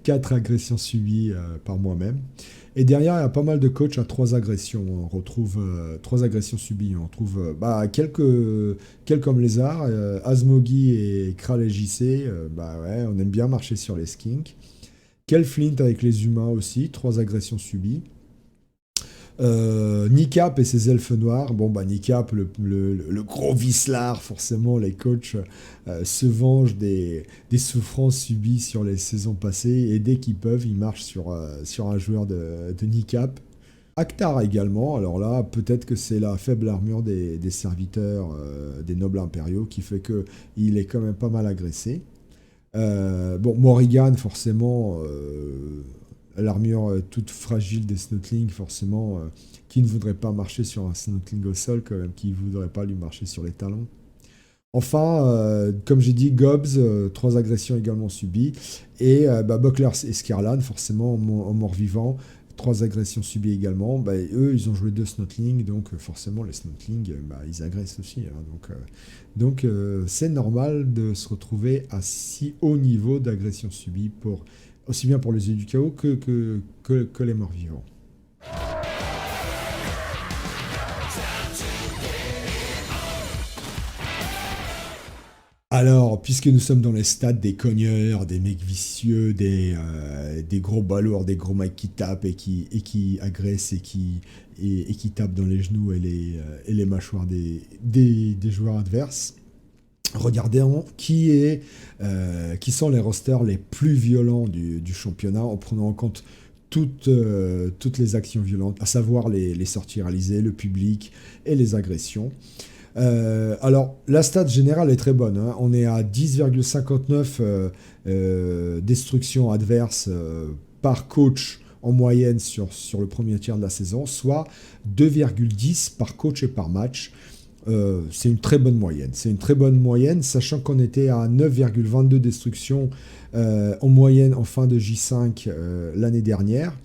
4 agressions subies par moi-même. Et derrière, il y a pas mal de coachs à 3 agressions. On retrouve 3 agressions subies. On retrouve quelques comme lézards, Asmogi et Kral et JC. Bah ouais, on aime bien marcher sur les skinks. Flint avec les humains aussi, 3 agressions subies. Nikap et ses elfes noirs. Bon, bah, Nikap, le gros vicelard, forcément, les coachs se vengent des souffrances subies sur les saisons passées et dès qu'ils peuvent, ils marchent sur un joueur de Nikap. Aktar également, alors là, peut-être que c'est la faible armure des serviteurs des nobles impériaux qui fait qu'il est quand même pas mal agressé. Bon, Morrigan, forcément, l'armure toute fragile des Snotlings, forcément, qui ne voudrait pas marcher sur un Snotling au sol, quand même, qui ne voudrait pas lui marcher sur les talons. Enfin, comme j'ai dit, Gobs, 3 agressions également subies, et Bucklers et Skirlan, forcément, en mort-vivant, 3 agressions subies également. Bah, eux, ils ont joué 2 Snotlings, donc forcément, les Snotlings, ils agressent aussi, hein. Donc, c'est normal de se retrouver à si haut niveau d'agression subie, aussi bien pour les yeux du chaos que les morts vivants. Alors, puisque nous sommes dans les stades des cogneurs, des mecs vicieux, des gros balourds, des gros mecs qui tapent et qui agressent et qui tapent dans les genoux et les mâchoires des joueurs adverses, regardons qui sont les rosters les plus violents du championnat en prenant en compte toutes les actions violentes, à savoir les sorties réalisées, le public et les agressions. Alors, la stat générale est très bonne, hein. On est à 10,59 destructions adverses par coach en moyenne sur le premier tiers de la saison, soit 2,10 par coach et par match. C'est une très bonne moyenne. C'est une très bonne moyenne, sachant qu'on était à 9,22 destructions en moyenne en fin de J5 l'année dernière,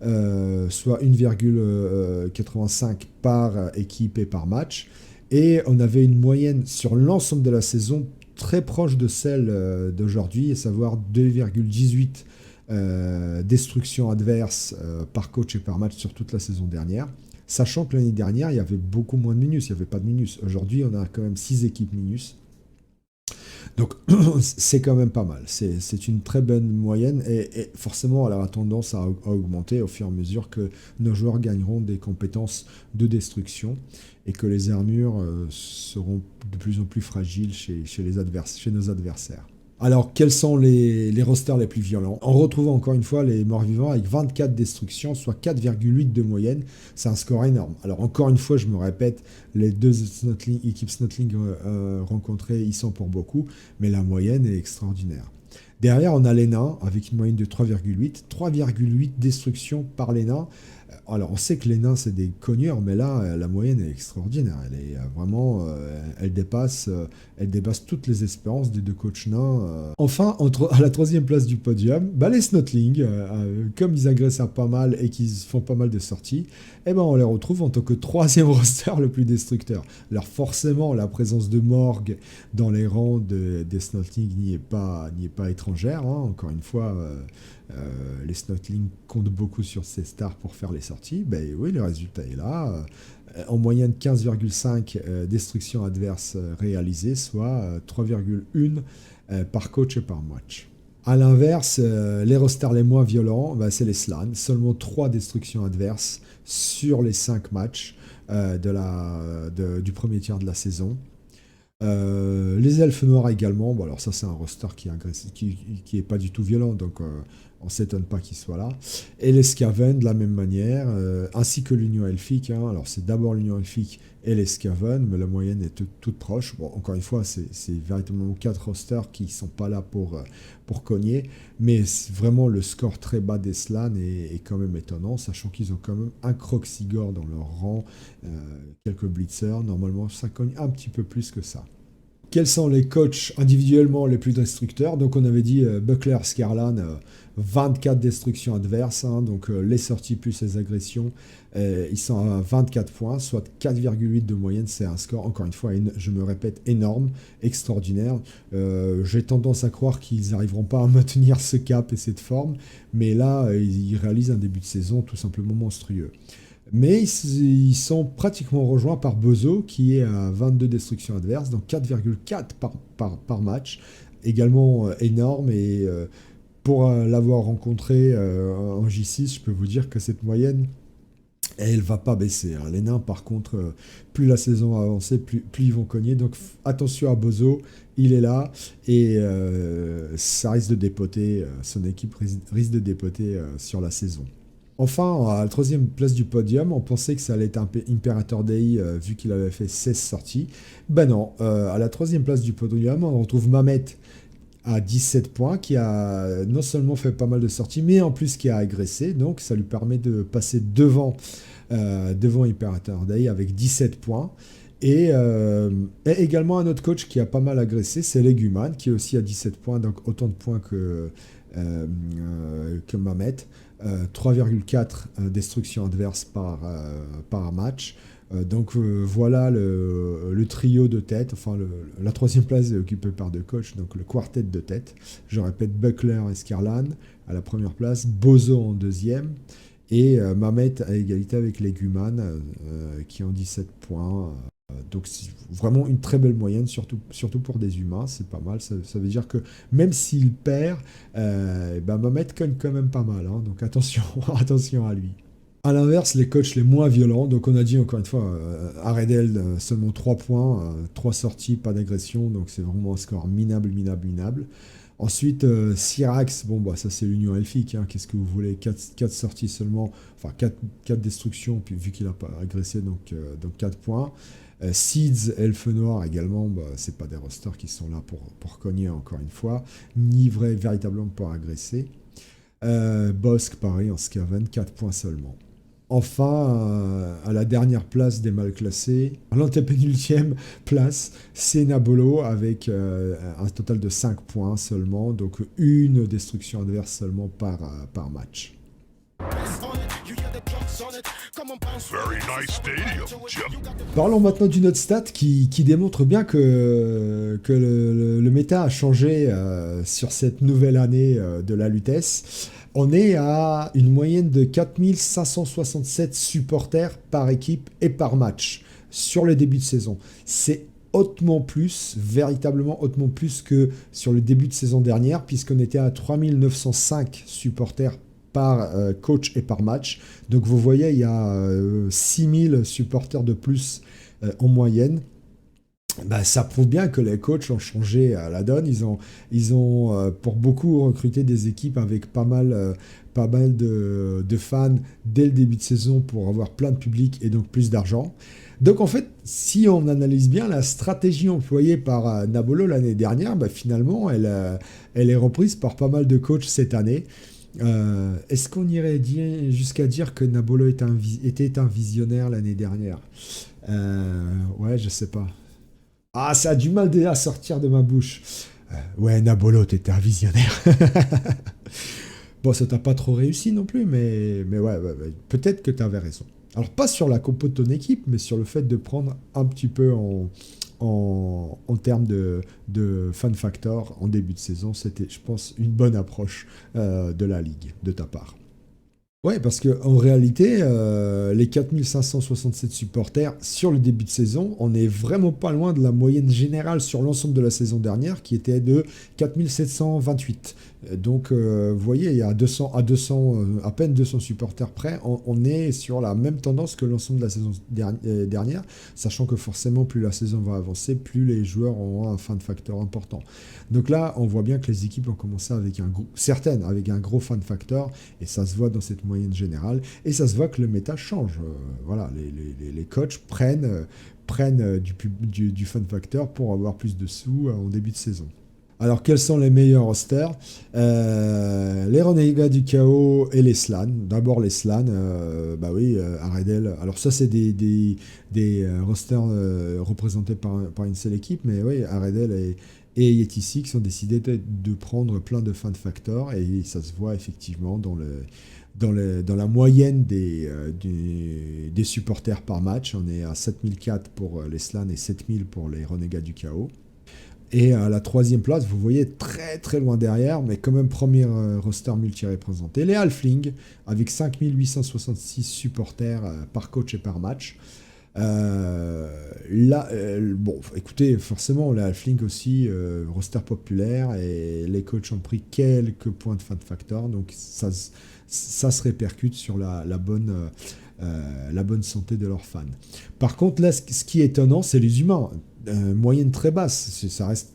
soit 1,85 par équipe et par match. Et on avait une moyenne sur l'ensemble de la saison très proche de celle d'aujourd'hui, à savoir 2,18 destructions adverses par coach et par match sur toute la saison dernière. Sachant que l'année dernière, il y avait beaucoup moins de minus, il n'y avait pas de minus. Aujourd'hui, on a quand même 6 équipes minus. Donc c'est quand même pas mal. C'est une très bonne moyenne et forcément elle aura tendance à augmenter au fur et à mesure que nos joueurs gagneront des compétences de destruction et que les armures seront de plus en plus fragiles chez nos adversaires. Alors, quels sont les rosters les plus violents? On retrouve encore une fois les morts-vivants avec 24 destructions, soit 4,8 de moyenne. C'est un score énorme. Alors, encore une fois, je me répète, les deux équipes Snotling rencontrées, ils sont pour beaucoup, mais la moyenne est extraordinaire. Derrière, on a les nains avec une moyenne de 3,8. 3,8 destructions par les nains. Alors, on sait que les nains, c'est des cogneurs, mais là, la moyenne est extraordinaire. Elle est vraiment, elle dépasse toutes les espérances des deux coachs nains. Enfin, à la troisième place du podium, bah, les Snotling, comme ils agressent pas mal et qu'ils font pas mal de sorties, eh ben, on les retrouve en tant que troisième roster le plus destructeur. Alors, forcément, la présence de Morgue dans les rangs des Snotling n'y est pas étrangère. Hein. Encore une fois, les Snotling comptent beaucoup sur ces stars pour faire les sorties. Ben oui, le résultat est là. En moyenne 15,5 destructions adverses réalisées, soit 3,1 par coach et par match. A l'inverse, les rosters les moins violents, ben, c'est les Slans. Seulement 3 destructions adverses sur les 5 matchs du premier tiers de la saison. Les elfes noirs également, bon alors ça c'est un roster qui est pas du tout violent, donc on s'étonne pas qu'il soit là. Et les Skaven de la même manière, ainsi que l'Union Elfique, hein. Alors c'est d'abord l'Union Elfique et les Skaven, mais la moyenne est toute proche. Bon, encore une fois, c'est véritablement 4 rosters qui sont pas là pour cogner, mais vraiment le score très bas des Slans est quand même étonnant, sachant qu'ils ont quand même un Croxigore dans leur rang, quelques Blitzers, normalement ça cogne un petit peu plus que ça. Quels sont les coachs individuellement les plus destructeurs? Donc on avait dit Buckler, Scarlan, 24 destructions adverses, hein, donc les sorties plus les agressions, ils sont à 24 points, soit 4,8 de moyenne. C'est un score, encore une fois, je me répète, énorme, extraordinaire. J'ai tendance à croire qu'ils n'arriveront pas à maintenir ce cap et cette forme, mais là, ils réalisent un début de saison tout simplement monstrueux. Mais ils sont pratiquement rejoints par Bozo, qui est à 22 destructions adverses, donc 4,4 par match. Également énorme, et pour l'avoir rencontré en J6, je peux vous dire que cette moyenne, elle va pas baisser. Hein. Les nains, par contre, plus la saison va avancer, plus ils vont cogner. Donc attention à Bozo, il est là, et ça risque de dépoter, son équipe risque de dépoter sur la saison. Enfin, à la troisième place du podium, on pensait que ça allait être un Imperator Dei vu qu'il avait fait 16 sorties. Ben non, à la troisième place du podium, on retrouve Mamet à 17 points, qui a non seulement fait pas mal de sorties, mais en plus qui a agressé. Donc ça lui permet de passer devant Imperator Dei avec 17 points. Et également un autre coach qui a pas mal agressé, c'est Leguman, qui est aussi à 17 points, donc autant de points que Mamet. 3,4 destructions adverses par match. Donc voilà le trio de tête, enfin la troisième place est occupée par deux coachs, donc le quartet de tête. Je répète, Buckler et Scarlan à la première place, Bozo en deuxième, et Mamet à égalité avec Leguman qui ont 17 points. Donc c'est vraiment une très belle moyenne, surtout pour des humains, c'est pas mal. Ça veut dire que même s'il perd, Mamet cogne quand même pas mal, hein, donc attention, attention à lui. A l'inverse, les coachs les moins violents, donc on a dit encore une fois, Aredel, seulement 3 points, 3 sorties, pas d'agression, donc c'est vraiment un score minable. Ensuite, Syrax, bon bah ça c'est l'Union Elfique, hein, qu'est-ce que vous voulez, 4 sorties seulement, enfin 4 destructions, puis vu qu'il n'a pas agressé, donc 4 points. Seeds, Elfe Noir également, bah, c'est pas des rosters qui sont là pour cogner encore une fois, ni véritablement pour agresser. Bosque, pareil, en Skaven, 4 points seulement. Enfin, à la dernière place des mal classés, à l'antépénultième place, c'est Nabolo avec un total de 5 points seulement, donc une destruction adverse seulement par match. Parlons maintenant d'une autre stat qui démontre bien que le méta a changé sur cette nouvelle année de la Lutèce. On est à une moyenne de 4567 supporters par équipe et par match sur le début de saison. C'est hautement plus, véritablement hautement plus que sur le début de saison dernière, puisqu'on était à 3905 supporters par coach et par match. Donc vous voyez, il y a 6000 supporters de plus en moyenne. Bah, ça prouve bien que les coachs ont changé la donne. Ils ont pour beaucoup recruté des équipes avec pas mal de fans dès le début de saison pour avoir plein de public et donc plus d'argent. Donc en fait, si on analyse bien la stratégie employée par Nabolo l'année dernière, bah, finalement, elle est reprise par pas mal de coachs cette année. Est-ce qu'on irait jusqu'à dire que Nabolo était un visionnaire l'année dernière? Ouais, je sais pas. Ah, ça a du mal déjà à sortir de ma bouche. Ouais, Nabolo, t'étais un visionnaire. Bon, ça t'a pas trop réussi non plus, mais ouais, peut-être que t'avais raison. Alors, pas sur la compo de ton équipe, mais sur le fait de prendre un petit peu en termes de fan factor en début de saison. C'était, je pense, une bonne approche de la ligue, de ta part. Ouais, parce qu'en réalité, les 4567 supporters sur le début de saison, on n'est vraiment pas loin de la moyenne générale sur l'ensemble de la saison dernière, qui était de 4728. Donc, vous voyez, il y a 200, à peine 200 supporters près, on est sur la même tendance que l'ensemble de la saison dernière, sachant que forcément, plus la saison va avancer, plus les joueurs auront un fan factor important. Donc là, on voit bien que les équipes ont commencé avec certaines avec un gros fan factor, et ça se voit dans cette moyenne générale, et ça se voit que le méta change. Voilà, les coachs prennent du fan factor pour avoir plus de sous en début de saison. Alors, quels sont les meilleurs rosters? Les Renegats du Chaos et les Slan. D'abord les Slan, bah oui, Aredel. Alors ça, c'est des rosters représentés par une seule équipe, mais oui, Aredel et Yeti Six ont décidé de prendre plein de fan factors, et ça se voit effectivement dans la moyenne des supporters par match. On est à 7004 pour les Slan et 7000 pour les Renegats du Chaos. Et à la troisième place, vous voyez très très loin derrière, mais quand même premier roster multi-représenté, les Halflings, avec 5866 supporters par coach et par match. Là, bon, écoutez, forcément, les Halflings aussi, roster populaire, et les coachs ont pris quelques points de fan factor, donc ça se répercute sur la bonne santé de leurs fans. Par contre, là, ce qui est étonnant, c'est les humains. Moyenne très basse, ça reste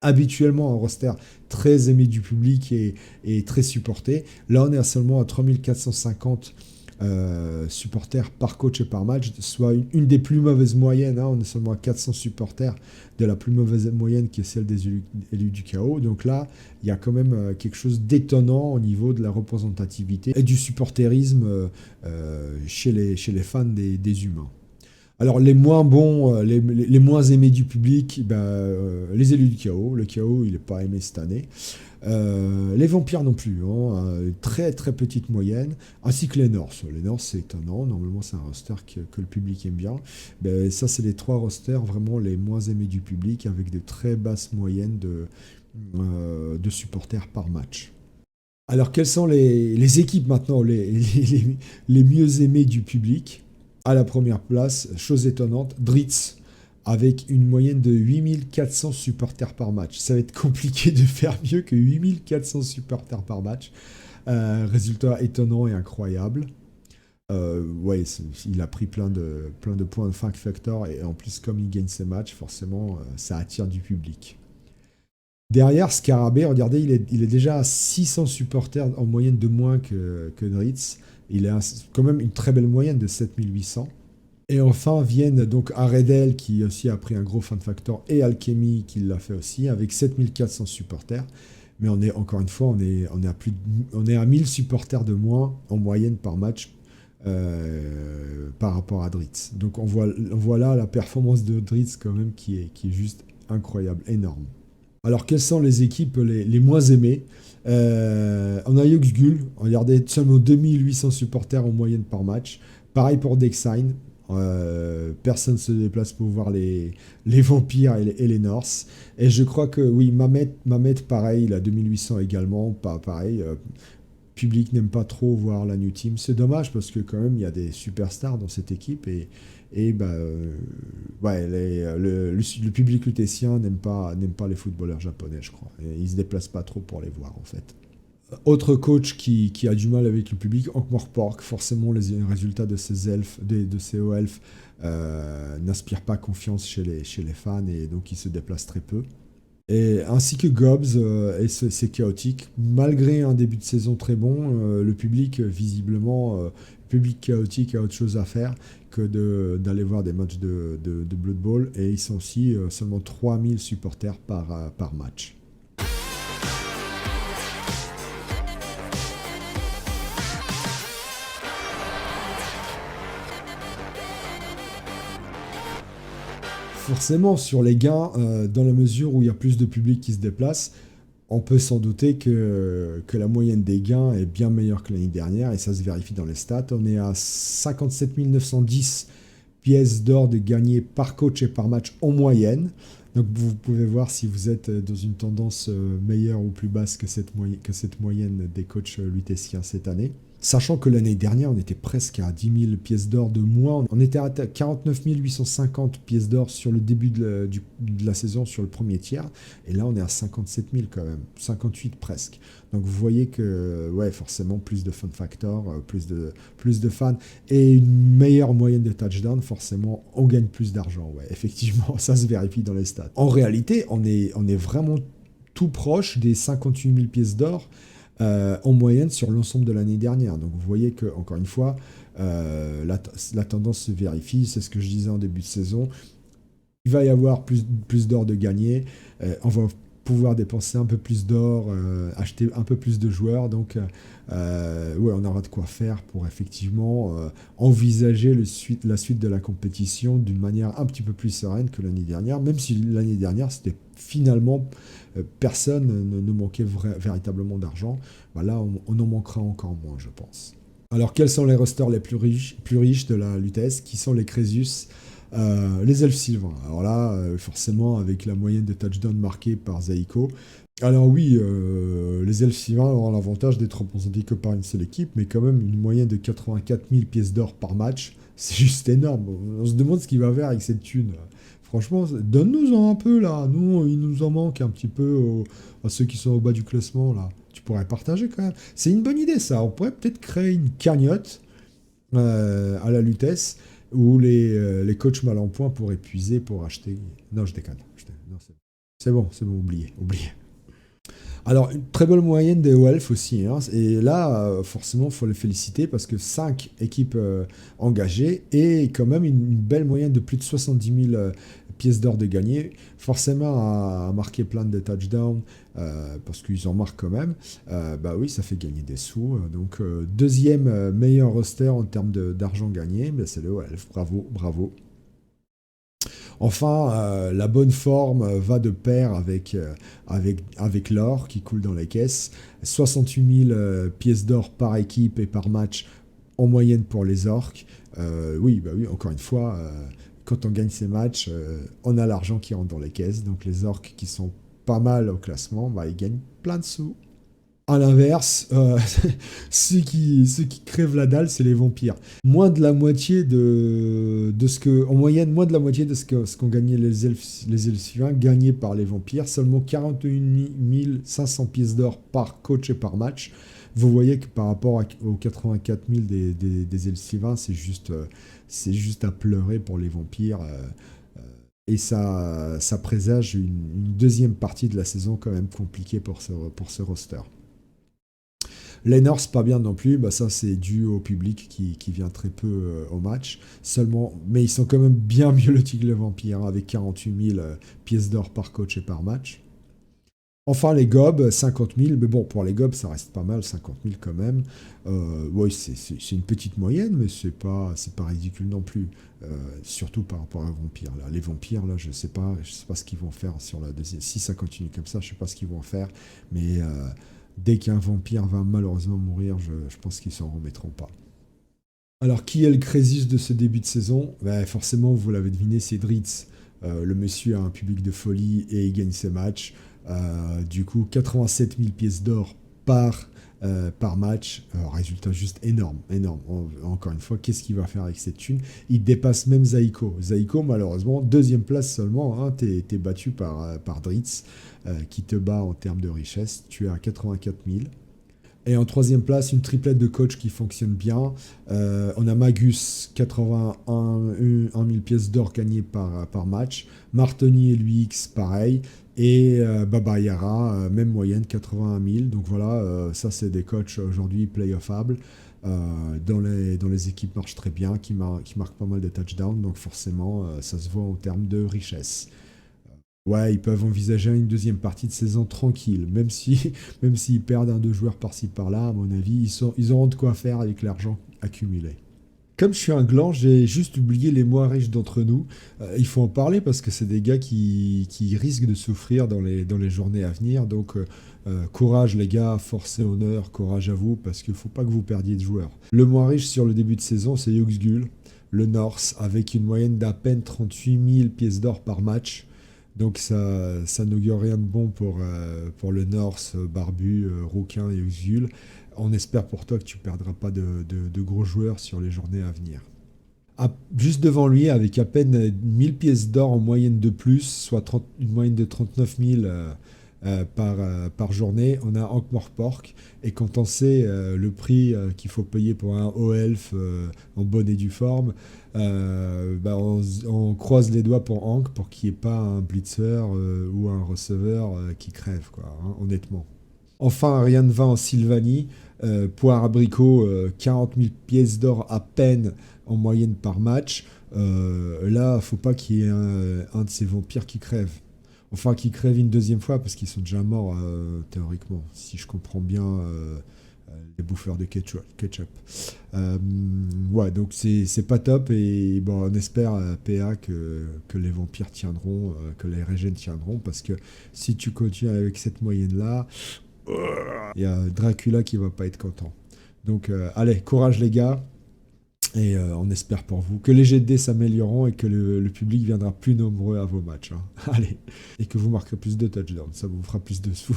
habituellement un roster très aimé du public et très supporté. Là, on est seulement à 3450 supporters par coach et par match, soit une des plus mauvaises moyennes. On est seulement à 400 supporters de la plus mauvaise moyenne, qui est celle des élus du chaos. Donc là, il y a quand même quelque chose d'étonnant au niveau de la représentativité et du supporterisme chez les fans des humains. Alors les moins bons, les moins aimés du public, les élus du chaos. Le chaos, il n'est pas aimé cette année. Les vampires non plus, très très petite moyenne, ainsi que les Norse. Les Norse, c'est étonnant, normalement c'est un roster que le public aime bien. Ça, c'est les trois rosters vraiment les moins aimés du public, avec de très basses moyennes de supporters par match. Alors, quelles sont les équipes maintenant, les mieux aimées du public? À la première place, chose étonnante, Dritz, avec une moyenne de 8400 supporters par match. Ça va être compliqué de faire mieux que 8400 supporters par match. Résultat étonnant et incroyable. Ouais, il a pris plein de points de fan factor, et en plus, comme il gagne ses matchs, forcément, ça attire du public. Derrière, Scarabée, regardez, il est déjà à 600 supporters en moyenne de moins que Dritz. Il a quand même une très belle moyenne de 7800. Et enfin viennent donc Aredel, qui aussi a pris un gros fan factor, et Alchemy, qui l'a fait aussi, avec 7400 supporters. Mais encore une fois, on est à 1000 supporters de moins en moyenne par match par rapport à Dritz. Donc on voit là la performance de Dritz quand même qui est juste incroyable, énorme. Alors, quelles sont les équipes les moins aimées? On a Yuxgul, regardez, seulement 2800 supporters en moyenne par match. Pareil pour Dexine. Personne ne se déplace pour voir les vampires et les Norse. Et je crois que, oui, Mamet pareil, il a 2800 également. Pareil, public n'aime pas trop voir la New Team. C'est dommage, parce que quand même, il y a des superstars dans cette équipe. Et ouais, le public lutétien n'aime pas les footballeurs japonais, je crois. Et ils se déplacent pas trop pour les voir, en fait. Autre coach qui a du mal avec le public, Ankh-Morpork, forcément les résultats de ces elfes, de ces hauts elfes, n'inspirent pas confiance chez les fans et donc ils se déplacent très peu. Et, ainsi que Gobs, et c'est chaotique. Malgré un début de saison très bon, le public, visiblement, le public chaotique a autre chose à faire que d'aller voir des matchs de Blood Bowl. Et ils sont aussi seulement 3000 supporters par match. Forcément, sur les gains, dans la mesure où il y a plus de public qui se déplace, on peut s'en douter que la moyenne des gains est bien meilleure que l'année dernière, et ça se vérifie dans les stats. On est à 57 910 pièces d'or de gagnées par coach et par match en moyenne. Donc vous pouvez voir si vous êtes dans une tendance meilleure ou plus basse que cette moyenne des coachs lutétiens cette année. Sachant que l'année dernière, on était presque à 10 000 pièces d'or de moins. On était à 49 850 pièces d'or sur le début de la saison, sur le premier tiers. Et là, on est à 57 000 quand même, 58 presque. Donc vous voyez que, ouais, forcément, plus de fun factor, plus de fans et une meilleure moyenne de touchdown, forcément, on gagne plus d'argent. Ouais, effectivement, ça se vérifie dans les stats. En réalité, on est vraiment tout proche des 58 000 pièces d'or en moyenne sur l'ensemble de l'année dernière. Donc vous voyez que, encore une fois, la tendance se vérifie, c'est ce que je disais en début de saison. Il va y avoir plus d'or de gagné, on va pouvoir dépenser un peu plus d'or, acheter un peu plus de joueurs, donc ouais, on aura de quoi faire pour effectivement envisager la suite de la compétition d'une manière un petit peu plus sereine que l'année dernière, même si l'année dernière c'était finalement personne ne manquait véritablement d'argent. Bah là on en manquera encore moins, je pense. Alors quels sont les rosters les plus riches de la Lutèce? Qui sont les Crésus? Les elfes sylvains. Alors là, forcément, avec la moyenne de touchdowns marquée par Zaiko. Alors oui, les elfes sylvains auront l'avantage d'être représentés que par une seule équipe, mais quand même une moyenne de 84 000 pièces d'or par match, c'est juste énorme. On se demande ce qu'il va faire avec cette thune. Franchement, donne-nous-en un peu là. Nous, il nous en manque un petit peu à ceux qui sont au bas du classement là. Tu pourrais partager quand même. C'est une bonne idée ça. On pourrait peut-être créer une cagnotte à la Lutèce où les coachs mal en point pourraient puiser pour acheter. Non, je déconne. Non, c'est bon, oubliez. Alors, une très bonne moyenne des Welf aussi. Hein, et là, forcément, il faut les féliciter parce que 5 équipes engagées et quand même une belle moyenne de plus de 70 000 pièces d'or de gagné. Forcément, à marquer plein de touchdowns parce qu'ils en marquent quand même. Bah oui, ça fait gagner des sous. Donc, deuxième meilleur roster en termes d'argent gagné, bah, c'est le Welf. Bravo, bravo. Enfin, la bonne forme va de pair avec l'or qui coule dans les caisses. 68 000 pièces d'or par équipe et par match en moyenne pour les orques. Oui, bah oui, encore une fois, quand on gagne ces matchs, on a l'argent qui rentre dans les caisses. Donc les orques qui sont pas mal au classement, bah, ils gagnent plein de sous. À l'inverse, ceux qui crèvent la dalle, c'est les vampires. Moins de la moitié de ce que, en moyenne, moins de la moitié de ce qu'ont gagné les elfes gagnés par les vampires. Seulement 41 500 pièces d'or par coach et par match. Vous voyez que par rapport aux 84 000 des elfes, c'est juste à pleurer pour les vampires. Et ça présage une deuxième partie de la saison quand même compliquée pour ce roster. Les Norse, pas bien non plus, bah ça c'est dû au public qui vient très peu au match. Seulement, mais ils sont quand même bien mieux lotis que les vampires, hein, avec 48 000 pièces d'or par coach et par match. Enfin, les gobs, 50 000, mais bon, pour les gobs, ça reste pas mal, 50 000 quand même. Oui, c'est une petite moyenne, mais c'est pas ridicule non plus. Surtout par rapport aux vampires. Là. Les vampires, là, je sais pas ce qu'ils vont faire sur la deuxième. Si ça continue comme ça, je sais pas ce qu'ils vont faire, mais dès qu'un vampire va malheureusement mourir, je pense qu'ils s'en remettront pas. Alors, qui est le Crésus de ce début de saison? Ben, forcément, vous l'avez deviné, c'est Dritz. Le monsieur a un public de folie et il gagne ses matchs. Du coup, 87 000 pièces d'or par par match. Résultat juste énorme, énorme. Encore une fois, qu'est-ce qu'il va faire avec cette thune? Il dépasse même Zaiko. Zaiko, malheureusement, deuxième place seulement. Hein, t'es battu par Dritz, qui te bat en termes de richesse. Tu es à 84 000. Et en troisième place, une triplette de coach qui fonctionne bien. On a Magus, 81 000 pièces d'or gagnées par match. Martoni et LUX, pareil. Et Baba Yara, même moyenne, 81 000. Donc voilà, ça c'est des coachs aujourd'hui playoffables. Dont les équipes marchent très bien, qui marquent pas mal de touchdowns. Donc forcément, ça se voit en termes de richesse. Ouais, ils peuvent envisager une deuxième partie de saison tranquille, même si, même s'ils perdent un deux joueurs par-ci par-là, à mon avis, ils auront de quoi faire avec l'argent accumulé. Comme je suis un gland, j'ai juste oublié les moins riches d'entre nous. Il faut en parler parce que c'est des gars qui risquent de souffrir dans les journées à venir. Donc, courage les gars, force et honneur, courage à vous parce qu'il ne faut pas que vous perdiez de joueurs. Le moins riche sur le début de saison, c'est Yuxgul, le Norse, avec une moyenne d'à peine 38 000 pièces d'or par match. Donc ça n'augure rien de bon pour le Norse, Barbu, Rouquin et Uxul. On espère pour toi que tu ne perdras pas de gros joueurs sur les journées à venir. Juste devant lui, avec à peine 1000 pièces d'or en moyenne de plus, soit une moyenne de 39 000 par journée, on a Ankh-Morpork. Et quand on sait le prix qu'il faut payer pour un haut elfe en bonne et due forme, on croise les doigts pour Ankh pour qu'il n'y ait pas un blitzer ou un receveur qui crève, quoi, hein, honnêtement. Enfin, rien ne va en Sylvanie. Poire abricot, 40 000 pièces d'or à peine en moyenne par match. Là, faut pas qu'il y ait un de ces vampires qui crève. Enfin, qui crève une deuxième fois parce qu'ils sont déjà morts théoriquement, si je comprends bien les bouffeurs de ketchup. Ouais, donc c'est pas top et bon, on espère PA que les vampires tiendront, que les régènes tiendront parce que si tu continues avec cette moyenne-là, il y a Dracula qui va pas être content. Donc allez, courage les gars. Et on espère pour vous que les jets de dés s'amélioreront et que le public viendra plus nombreux à vos matchs. Hein. Allez. Et que vous marquerez plus de touchdowns. Ça vous fera plus de sous.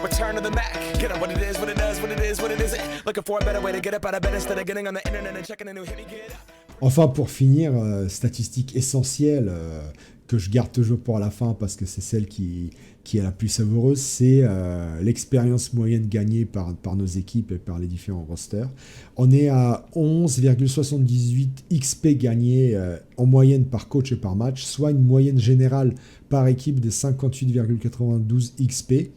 Return to the Mac. Get up what it is, what it does, what it is, what it isn't. Looking for a better way to get up out of bed instead of getting on the internet and checking a new hit. Get up. Enfin, pour finir, statistique essentielle que je garde toujours pour la fin parce que c'est celle qui est la plus savoureuse, c'est l'expérience moyenne gagnée par nos équipes et par les différents rosters. On est à 11,78 XP gagnés en moyenne par coach et par match, soit une moyenne générale par équipe de 58,92 XP.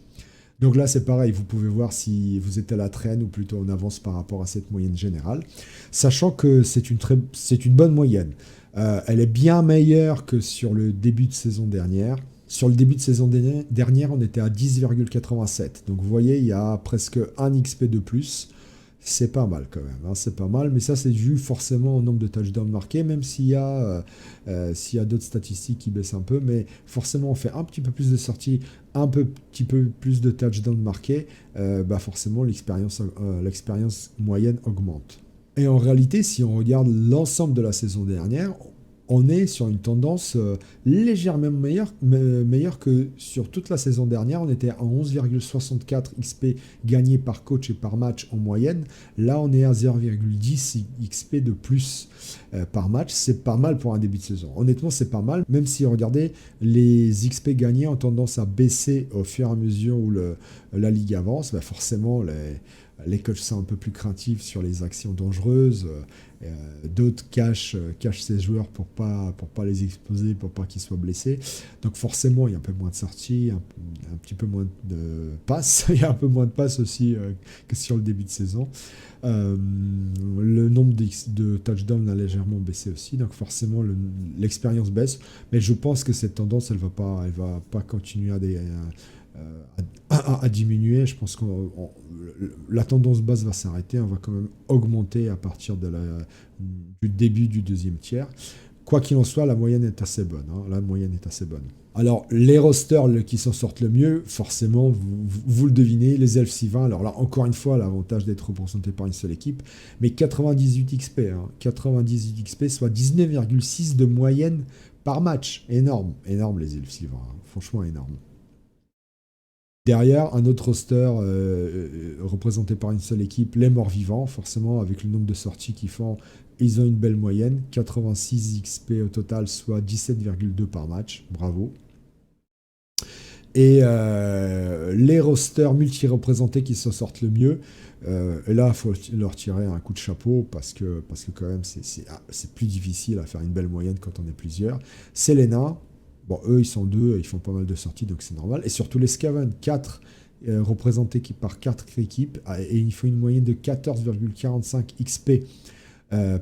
Donc là, c'est pareil, vous pouvez voir si vous êtes à la traîne ou plutôt en avance par rapport à cette moyenne générale, sachant que c'est une bonne moyenne. Elle est bien meilleure que sur le début de saison dernière. Sur le début de saison dernière, on était à 10,87. Donc vous voyez, il y a presque 1 XP de plus. C'est pas mal quand même, hein, c'est pas mal, mais ça c'est dû forcément au nombre de touchdowns marqués, même s'il y a d'autres statistiques qui baissent un peu, mais forcément on fait un petit peu plus de sorties, petit peu plus de touchdowns marqués, forcément l'expérience moyenne augmente. Et en réalité, si on regarde l'ensemble de la saison dernière, on est sur une tendance légèrement meilleure que sur toute la saison dernière. On était à 11,64 XP gagnés par coach et par match en moyenne. Là, on est à 0,10 XP de plus par match. C'est pas mal pour un début de saison. Honnêtement, c'est pas mal. Même si, regardez, les XP gagnés ont tendance à baisser au fur et à mesure où la ligue avance. Forcément, les coachs sont un peu plus craintifs sur les actions dangereuses. D'autres cachent ces joueurs pour pas les exposer, pour pas qu'ils soient blessés. Donc forcément, il y a un peu moins de sorties, un petit peu moins de passes. Il y a un peu moins de passes aussi que sur le début de saison. Le nombre de touchdowns a légèrement baissé aussi. Donc forcément, l'expérience baisse. Mais je pense que cette tendance, elle va pas continuer à diminuer. Je pense que la tendance basse va s'arrêter. On va quand même augmenter à partir du début du deuxième tiers. quoi qu'il en soit, la moyenne est assez bonne. La moyenne est assez bonne. Alors, les rosters qui s'en sortent le mieux, forcément, vous le devinez, les Elves Sylvains. Alors là, encore une fois, l'avantage d'être représenté par une seule équipe, mais 98 XP, 98 XP, soit 19,6 de moyenne par match. Énorme, énorme les Elves Sylvains, franchement énorme. Derrière, un autre roster représenté par une seule équipe, les morts-vivants, forcément, avec le nombre de sorties qu'ils font, ils ont une belle moyenne, 86 XP au total, soit 17,2 par match, bravo. Et les rosters multi-représentés qui s'en sortent le mieux, et là, il faut leur tirer un coup de chapeau, parce que quand même, c'est plus difficile à faire une belle moyenne quand on est plusieurs. C'est les nains. Bon, eux, ils sont deux, ils font pas mal de sorties, donc c'est normal. Et surtout les Skaven, 4 représentés par 4 équipes, et il faut une moyenne de 14,45 XP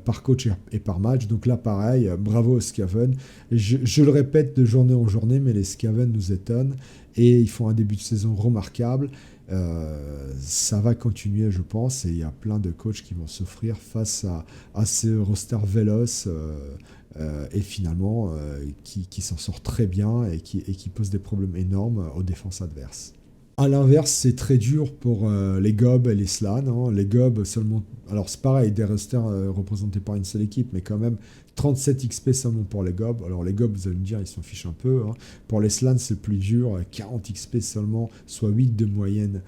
par coach et par match. Donc là, pareil, bravo aux Skaven. Je le répète de journée en journée, mais les Skaven nous étonnent, et ils font un début de saison remarquable. Ça va continuer, je pense, et il y a plein de coachs qui vont souffrir face à ce roster véloce, et finalement qui s'en sort très bien et qui pose des problèmes énormes aux défenses adverses. A l'inverse, c'est très dur pour les Gobs et les Slans. Les Gobs seulement... Alors c'est pareil, des rosters représentés par une seule équipe, mais quand même 37 XP seulement pour les Gobs. Alors les Gobs, vous allez me dire, ils s'en fichent un peu. Pour les Slans, c'est plus dur, 40 XP seulement, soit 8 de moyenne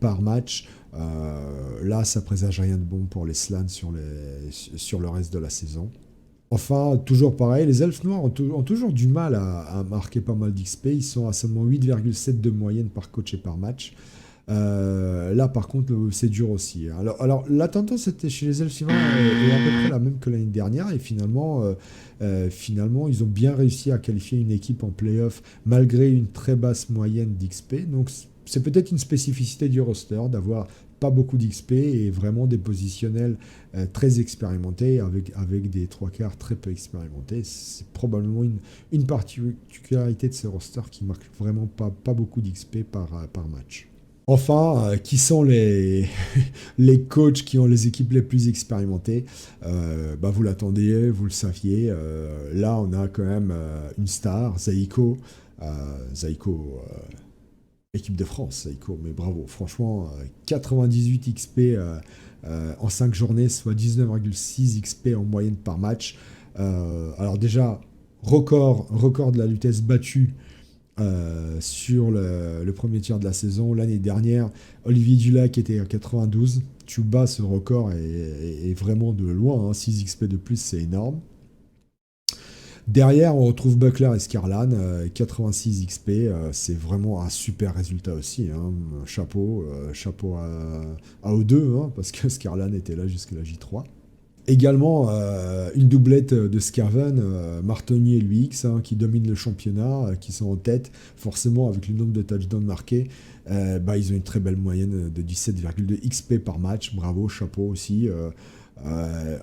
par match. Là, ça présage rien de bon pour les Slans sur le reste de la saison. Enfin, toujours pareil, les Elfes Noirs ont toujours du mal à marquer pas mal d'XP. Ils sont à seulement 8,7 de moyenne par coach et par match. Là, par contre, c'est dur aussi. Alors la tendance chez les Elfes Noirs est à peu près la même que l'année dernière. Et finalement, ils ont bien réussi à qualifier une équipe en play-off malgré une très basse moyenne d'XP. Donc, c'est peut-être une spécificité du roster d'avoir pas beaucoup d'XP et vraiment des positionnels très expérimentés avec des trois quarts très peu expérimentés. C'est probablement une particularité de ce roster qui marque vraiment pas beaucoup d'XP par match. Enfin, qui sont les coachs qui ont les équipes les plus expérimentées? Vous l'attendiez, vous le saviez. Là, on a quand même une star, Zaiko. Équipe de France, Zaiko, mais bravo, franchement, 98 XP en 5 journées, soit 19,6 XP en moyenne par match. Alors déjà, record de la Lutèce battu sur le premier tiers de la saison. L'année dernière, Olivier Dulac était à 92. Tu bats ce record et vraiment de loin, 6 XP de plus, c'est énorme. Derrière, on retrouve Buckler et Scarlan, 86 XP, c'est vraiment un super résultat aussi. Chapeau à eux deux, parce que Scarlan était là jusqu'à la J3. Également, une doublette de Skaven, Martoni et Luix, qui dominent le championnat, qui sont en tête, forcément avec le nombre de touchdowns marqués. Ils ont une très belle moyenne de 17,2 XP par match, bravo, chapeau aussi.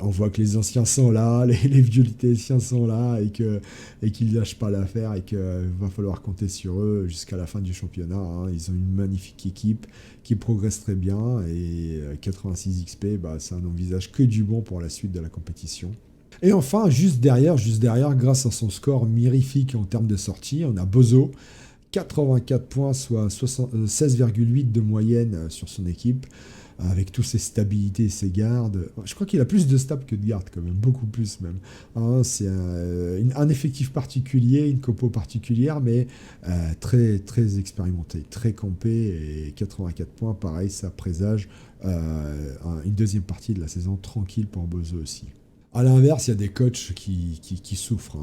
On voit que les anciens sont là, les vieux lycéens sont là et qu'ils ne lâchent pas l'affaire et qu'il va falloir compter sur eux jusqu'à la fin du championnat. Ils ont une magnifique équipe qui progresse très bien et 86 XP, ça n'envisage que du bon pour la suite de la compétition. Et enfin, juste derrière, grâce à son score mirifique en termes de sortie, on a Bozo, 84 points, soit 16,8 de moyenne sur son équipe. Avec toutes ses stabilités et ses gardes. Je crois qu'il a plus de stab que de garde, quand même, beaucoup plus même. C'est un effectif particulier, une compo particulière, mais très, très expérimenté, très campé, et 84 points, pareil, ça présage une deuxième partie de la saison tranquille pour Bozo aussi. À l'inverse, il y a des coachs qui souffrent.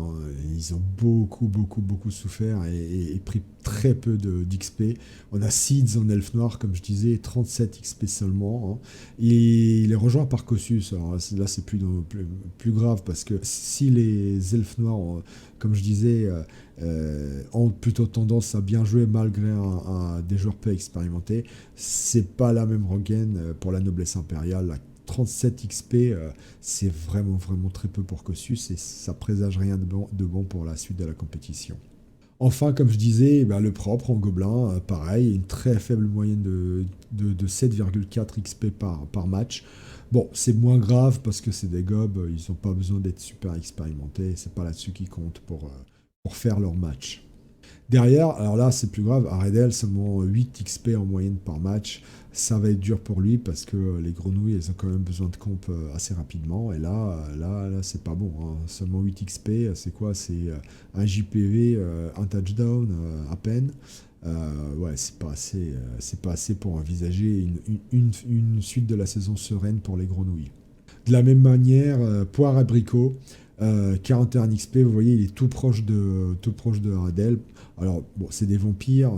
Ils ont beaucoup souffert et pris très peu d'XP. On a Seeds en Elfe Noir, comme je disais, 37 XP seulement. Et il est rejoint par Kossus. Alors là, c'est plus grave, parce que si les Elfes Noirs, comme je disais, ont plutôt tendance à bien jouer malgré des joueurs peu expérimentés, c'est pas la même rengaine pour la noblesse impériale. 37 XP, c'est vraiment très peu pour Kossus et ça présage rien de bon pour la suite de la compétition. Enfin, comme je disais, le propre en gobelin, pareil, une très faible moyenne de 7,4 XP par match. Bon, c'est moins grave parce que c'est des gobs, ils n'ont pas besoin d'être super expérimentés, c'est pas là-dessus qu'ils comptent pour faire leur match. Derrière, alors là, c'est plus grave, Aredel, seulement 8 XP en moyenne par match. Ça va être dur pour lui parce que les grenouilles, elles ont quand même besoin de comp assez rapidement. Et là c'est pas bon, hein. Seulement 8 XP, c'est quoi? C'est un JPV, un touchdown à peine. Ouais, c'est pas assez pour envisager une suite de la saison sereine pour les grenouilles. De la même manière, Poire Abricot, 41 XP, vous voyez, il est tout proche de Aredel. Alors, bon, c'est des vampires,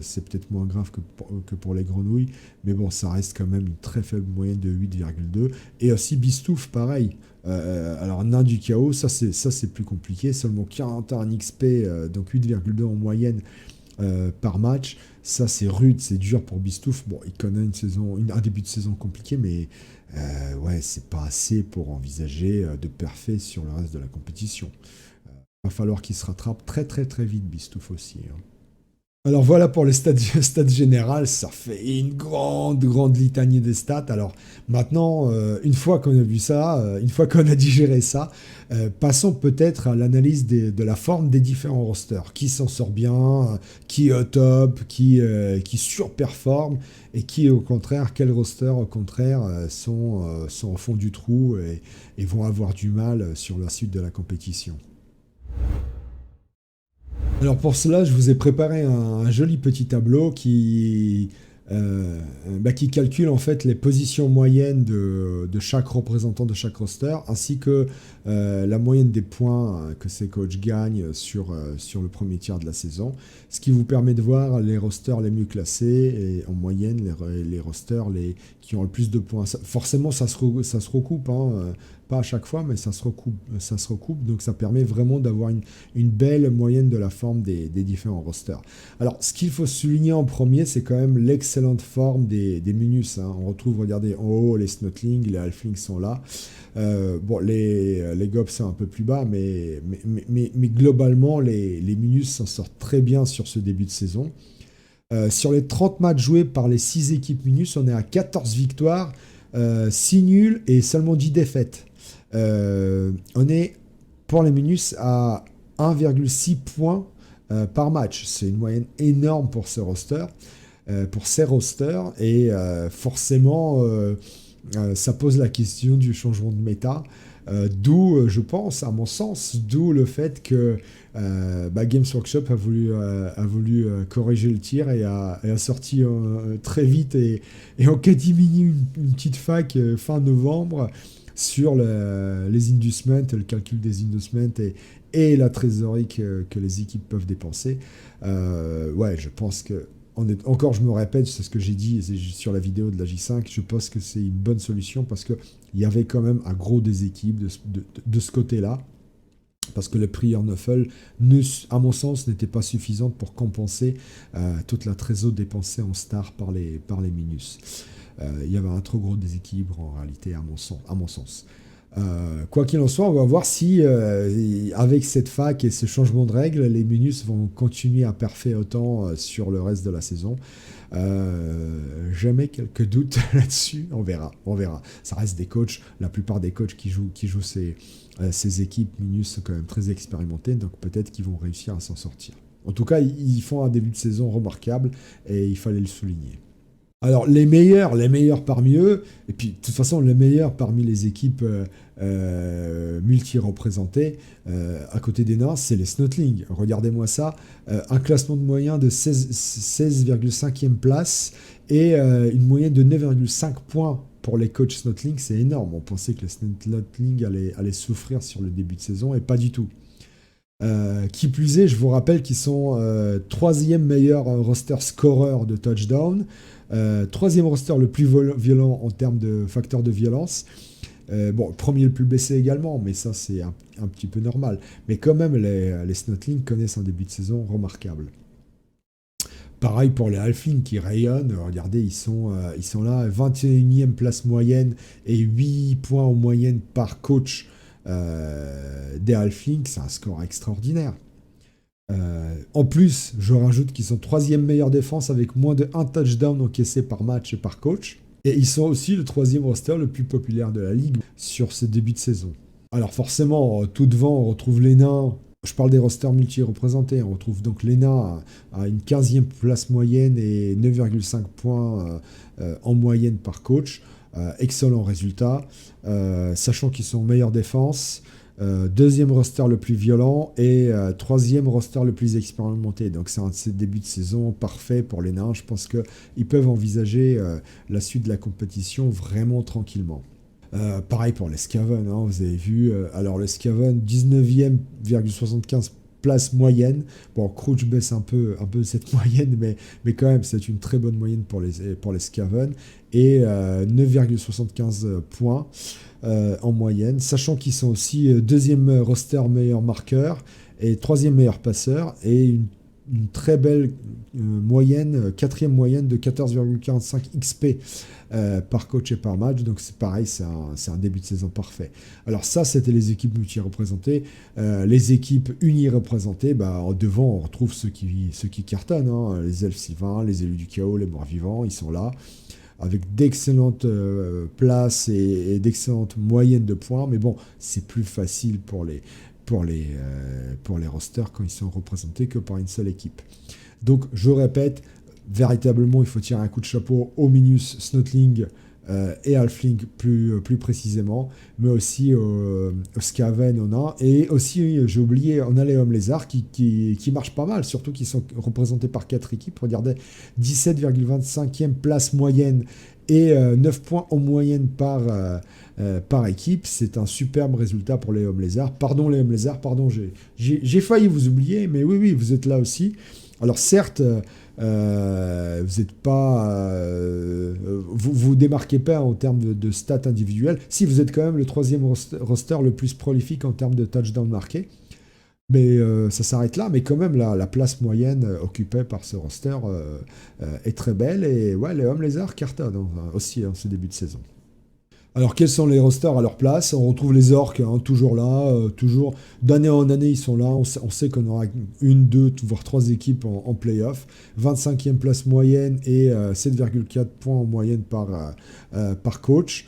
c'est peut-être moins grave que pour les grenouilles, mais bon, ça reste quand même une très faible moyenne de 8,2. Et aussi Bistouf, pareil. Alors, Nain du Chaos, ça c'est plus compliqué, seulement 41 XP, donc 8,2 en moyenne par match. Ça, c'est rude, c'est dur pour Bistouf. Bon, il connaît un début de saison compliqué, mais ouais, c'est pas assez pour envisager de perfer sur le reste de la compétition. Va falloir qu'il se rattrape très très très vite, Bistouf aussi, hein. Alors voilà pour les stats générales, ça fait une grande litanie des stats. Alors maintenant, une fois qu'on a vu ça, une fois qu'on a digéré ça, passons peut-être à l'analyse de la forme des différents rosters. Qui s'en sort bien, qui est au top, qui surperforme, et qui au contraire, quels rosters au contraire sont au fond du trou et vont avoir du mal sur la suite de la compétition. Alors pour cela, je vous ai préparé un joli petit tableau qui calcule en fait les positions moyennes de chaque représentant de chaque roster, ainsi que la moyenne des points que ces coachs gagnent sur le premier tiers de la saison, ce qui vous permet de voir les rosters les mieux classés et en moyenne les rosters qui ont le plus de points. Forcément, ça se recoupe, hein, pas à chaque fois, mais ça se recoupe, donc ça permet vraiment d'avoir une belle moyenne de la forme des différents rosters. Alors, ce qu'il faut souligner en premier, c'est quand même l'excellente forme des Minus, hein. On retrouve, regardez, en haut, les Snotlings, les Halflings sont là. Bon, les Gobs sont un peu plus bas, mais globalement, les Minus s'en sortent très bien sur ce début de saison. Sur les 30 matchs joués par les 6 équipes Minus, on est à 14 victoires, 6 nuls et seulement 10 défaites. On est pour les Minus à 1,6 points par match. C'est une moyenne énorme pour ces rosters, et forcément ça pose la question du changement de méta, d'où je pense, à mon sens, d'où le fait que Games Workshop a voulu corriger le tir et a sorti très vite et en catimini une petite fac fin novembre sur les inducements, le calcul des inducements et la trésorerie que les équipes peuvent dépenser. Ouais, je pense que, encore je me répète, c'est ce que j'ai dit sur la vidéo de la J5, je pense que c'est une bonne solution parce qu'il y avait quand même un gros déséquilibre de ce côté-là. Parce que le prix en Nuffle, à mon sens, n'était pas suffisante pour compenser toute la trésor dépensée en star par les Minus. Il y avait un trop gros déséquilibre en réalité, à mon sens. Quoi qu'il en soit, on va voir si, avec cette fac et ce changement de règles, les Minus vont continuer à perfer autant sur le reste de la saison. Jamais quelques doutes là-dessus, on verra. Ça reste des coachs, la plupart des coachs qui jouent ces équipes Minus sont quand même très expérimentés, donc peut-être qu'ils vont réussir à s'en sortir. En tout cas, ils font un début de saison remarquable et il fallait le souligner. Alors les meilleurs parmi eux, et puis de toute façon les meilleurs parmi les équipes multi-représentées, à côté des nains, c'est les Snotlings. Regardez-moi ça, un classement de moyen de 16,5e place et une moyenne de 9,5 points pour les coachs Snotlings, c'est énorme. On pensait que les Snotlings allaient souffrir sur le début de saison, et pas du tout. Qui plus est, je vous rappelle qu'ils sont 3e meilleur roster scoreur de touchdown, 3e roster le plus violent en termes de facteur de violence. Bon, premier le plus blessé également, mais ça c'est un petit peu normal. Mais quand même, les Snotlings connaissent un début de saison remarquable. Pareil pour les Halflings qui rayonnent. Regardez, ils sont là, 21e place moyenne et 8 points en moyenne par coach des Halflings. C'est un score extraordinaire. En plus, je rajoute qu'ils sont 3e meilleure défense avec moins de 1 touchdown encaissé par match et par coach. Et ils sont aussi le troisième roster le plus populaire de la ligue sur ce début de saison. Alors forcément, tout devant, on retrouve les nains. Je parle des rosters multi-représentés. On retrouve donc les nains à une 15e place moyenne et 9,5 points en moyenne par coach. Excellent résultat, sachant qu'ils sont meilleure défense. Deuxième roster le plus violent et troisième roster le plus expérimenté. Donc c'est un de ces débuts de saison parfait pour les nains. Je pense qu'ils peuvent envisager la suite de la compétition vraiment tranquillement. Pareil pour les Scaven, hein, vous avez vu. Alors les Scaven, 19,75 place moyenne. Bon, Crouch baisse un peu cette moyenne, mais quand même, c'est une très bonne moyenne pour les Scaven. Et 9,75 points en moyenne, sachant qu'ils sont aussi deuxième roster meilleur marqueur et troisième meilleur passeur, et une très belle moyenne, quatrième moyenne de 14,45 XP par coach et par match. Donc c'est pareil, c'est un début de saison parfait. Alors ça, c'était les équipes multi-représentées. Les équipes uni-représentées, en devant, on retrouve ceux qui cartonnent, hein, les elfes sylvains, les élus du chaos, les morts-vivants, ils sont là, avec d'excellentes places et d'excellentes moyennes de points. Mais bon, c'est plus facile pour les rosters quand ils sont représentés que par une seule équipe. Donc, je répète, véritablement, il faut tirer un coup de chapeau au Minus, Snotling et Halfling plus précisément, mais aussi au Skaven, on a, et aussi, j'ai oublié, on a les Hommes Lézards qui marchent pas mal, surtout qu'ils sont représentés par 4 équipes. Regardez, 17,25e place moyenne et 9 points en moyenne par équipe. C'est un superbe résultat pour les Hommes Lézards. Pardon les Hommes Lézards, pardon, j'ai failli vous oublier, mais oui, vous êtes là aussi. Alors certes, vous n'êtes pas, vous démarquez pas en termes de stats individuelles. Si, vous êtes quand même le troisième roster le plus prolifique en termes de touchdowns marqués. Mais ça s'arrête là. Mais quand même, la place moyenne occupée par ce roster est très belle. Et ouais, les Hommes Lézards cartonnent aussi en ce début de saison. Alors, quels sont les rosters à leur place? On retrouve les orques, hein, toujours là, toujours d'année en année, ils sont là. On sait qu'on aura une, deux, voire trois équipes en play-off. 25e place moyenne et 7,4 points en moyenne par coach.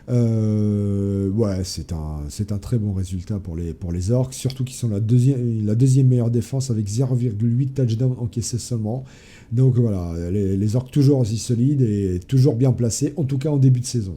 Ouais, c'est un très bon résultat pour les orques, surtout qu'ils sont la deuxième meilleure défense avec 0,8 touchdowns encaissés seulement. Donc voilà, les orques toujours aussi solides et toujours bien placés, en tout cas en début de saison.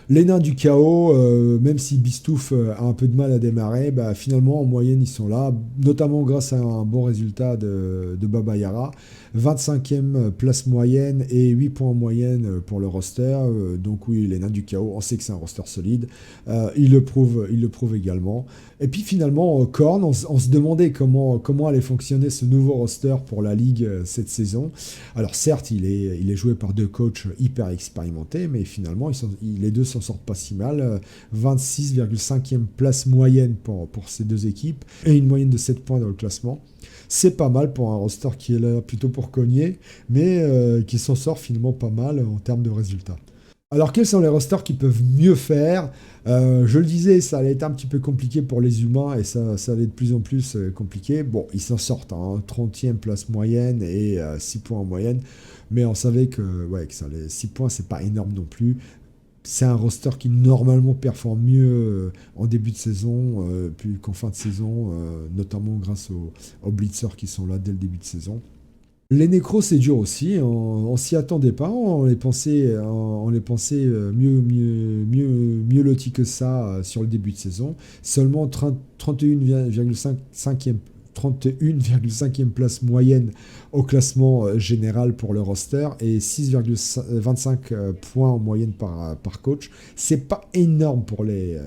Les nains du chaos, même si Bistouf a un peu de mal à démarrer, finalement en moyenne ils sont là, notamment grâce à un bon résultat de Baba Yara. 25e place moyenne et 8 points en moyenne pour le roster. Donc oui, les nains du chaos, on sait que c'est un roster solide. Il le prouve également. Et puis finalement, Korn, on se demandait comment allait fonctionner ce nouveau roster pour la Ligue cette saison. Alors certes, il est joué par deux coachs hyper expérimentés, mais finalement, les deux s'en sortent pas si mal. 26,5e place moyenne pour ces deux équipes et une moyenne de 7 points dans le classement. C'est pas mal pour un roster qui est là plutôt pour cogner, mais qui s'en sort finalement pas mal en termes de résultats. Alors, quels sont les rosters qui peuvent mieux faire? Je le disais, ça allait être un petit peu compliqué pour les humains et ça allait de plus en plus compliqué. Bon, ils s'en sortent, hein, 30e place moyenne et 6 points en moyenne, mais on savait que 6 points, c'est pas énorme non plus. C'est un roster qui normalement performe mieux en début de saison plus qu'en fin de saison, notamment grâce aux blitzers qui sont là dès le début de saison. Les nécros, c'est dur aussi, on s'y attendait pas, on les pensait mieux lotis que ça sur le début de saison. Seulement 31,5e place moyenne au classement général pour le roster et 6,25 points en moyenne par coach. C'est pas énorme pour les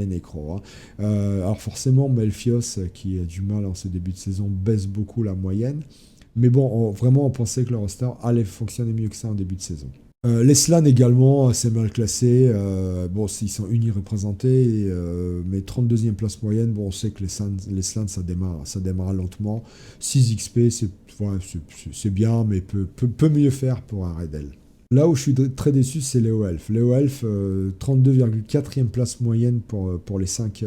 nécros, hein. Alors forcément, Melfios, qui a du mal en ce début de saison, baisse beaucoup la moyenne. Mais bon, on pensait que le roster allait fonctionner mieux que ça en début de saison. Les Slans également, assez mal classés. Ils sont unis représentés, mais 32e place moyenne. Bon, on sait que les Slans, ça démarre lentement. 6 XP, c'est bien, mais peut mieux faire pour un Redel. Là où je suis très déçu, c'est Léo Elf. Léo Elf, 32,4e place moyenne pour les 5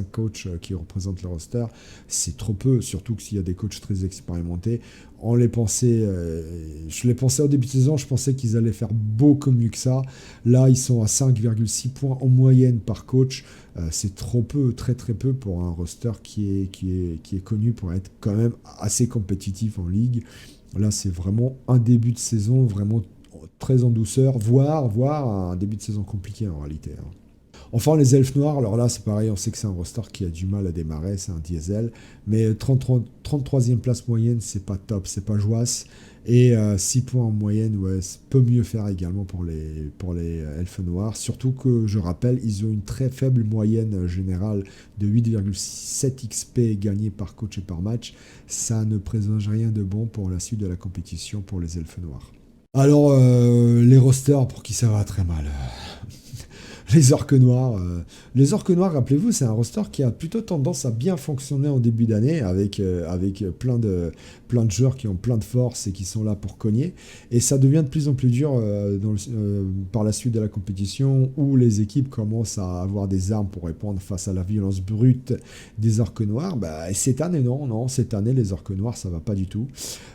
coachs qui représentent le roster. C'est trop peu, surtout que s'il y a des coachs très expérimentés. Je les pensais au début de saison, je pensais qu'ils allaient faire beaucoup mieux que ça. Là, ils sont à 5,6 points en moyenne par coach. C'est trop peu, très très peu pour un roster qui est connu pour être quand même assez compétitif en ligue. Là, c'est vraiment un début de saison vraiment très en douceur, voire un début de saison compliqué en réalité, hein. Enfin, les elfes noirs, alors là, c'est pareil, on sait que c'est un roster qui a du mal à démarrer, c'est un diesel, mais 33e place moyenne, c'est pas top, c'est pas joisse, et 6 points en moyenne, ouais, peut mieux faire également pour les elfes noirs, surtout que, je rappelle, ils ont une très faible moyenne générale de 8,7 XP gagnés par coach et par match. Ça ne présage rien de bon pour la suite de la compétition pour les elfes noirs. Alors, les rosters, pour qui ça va très mal. Les orques noirs. Les orques noirs, rappelez-vous, c'est un roster qui a plutôt tendance à bien fonctionner en début d'année, avec plein de joueurs qui ont plein de force et qui sont là pour cogner. Et ça devient de plus en plus dur par la suite de la compétition, où les équipes commencent à avoir des armes pour répondre face à la violence brute des orques noirs. Bah, et cette année, non, cette année, les orques noirs, ça va pas du tout.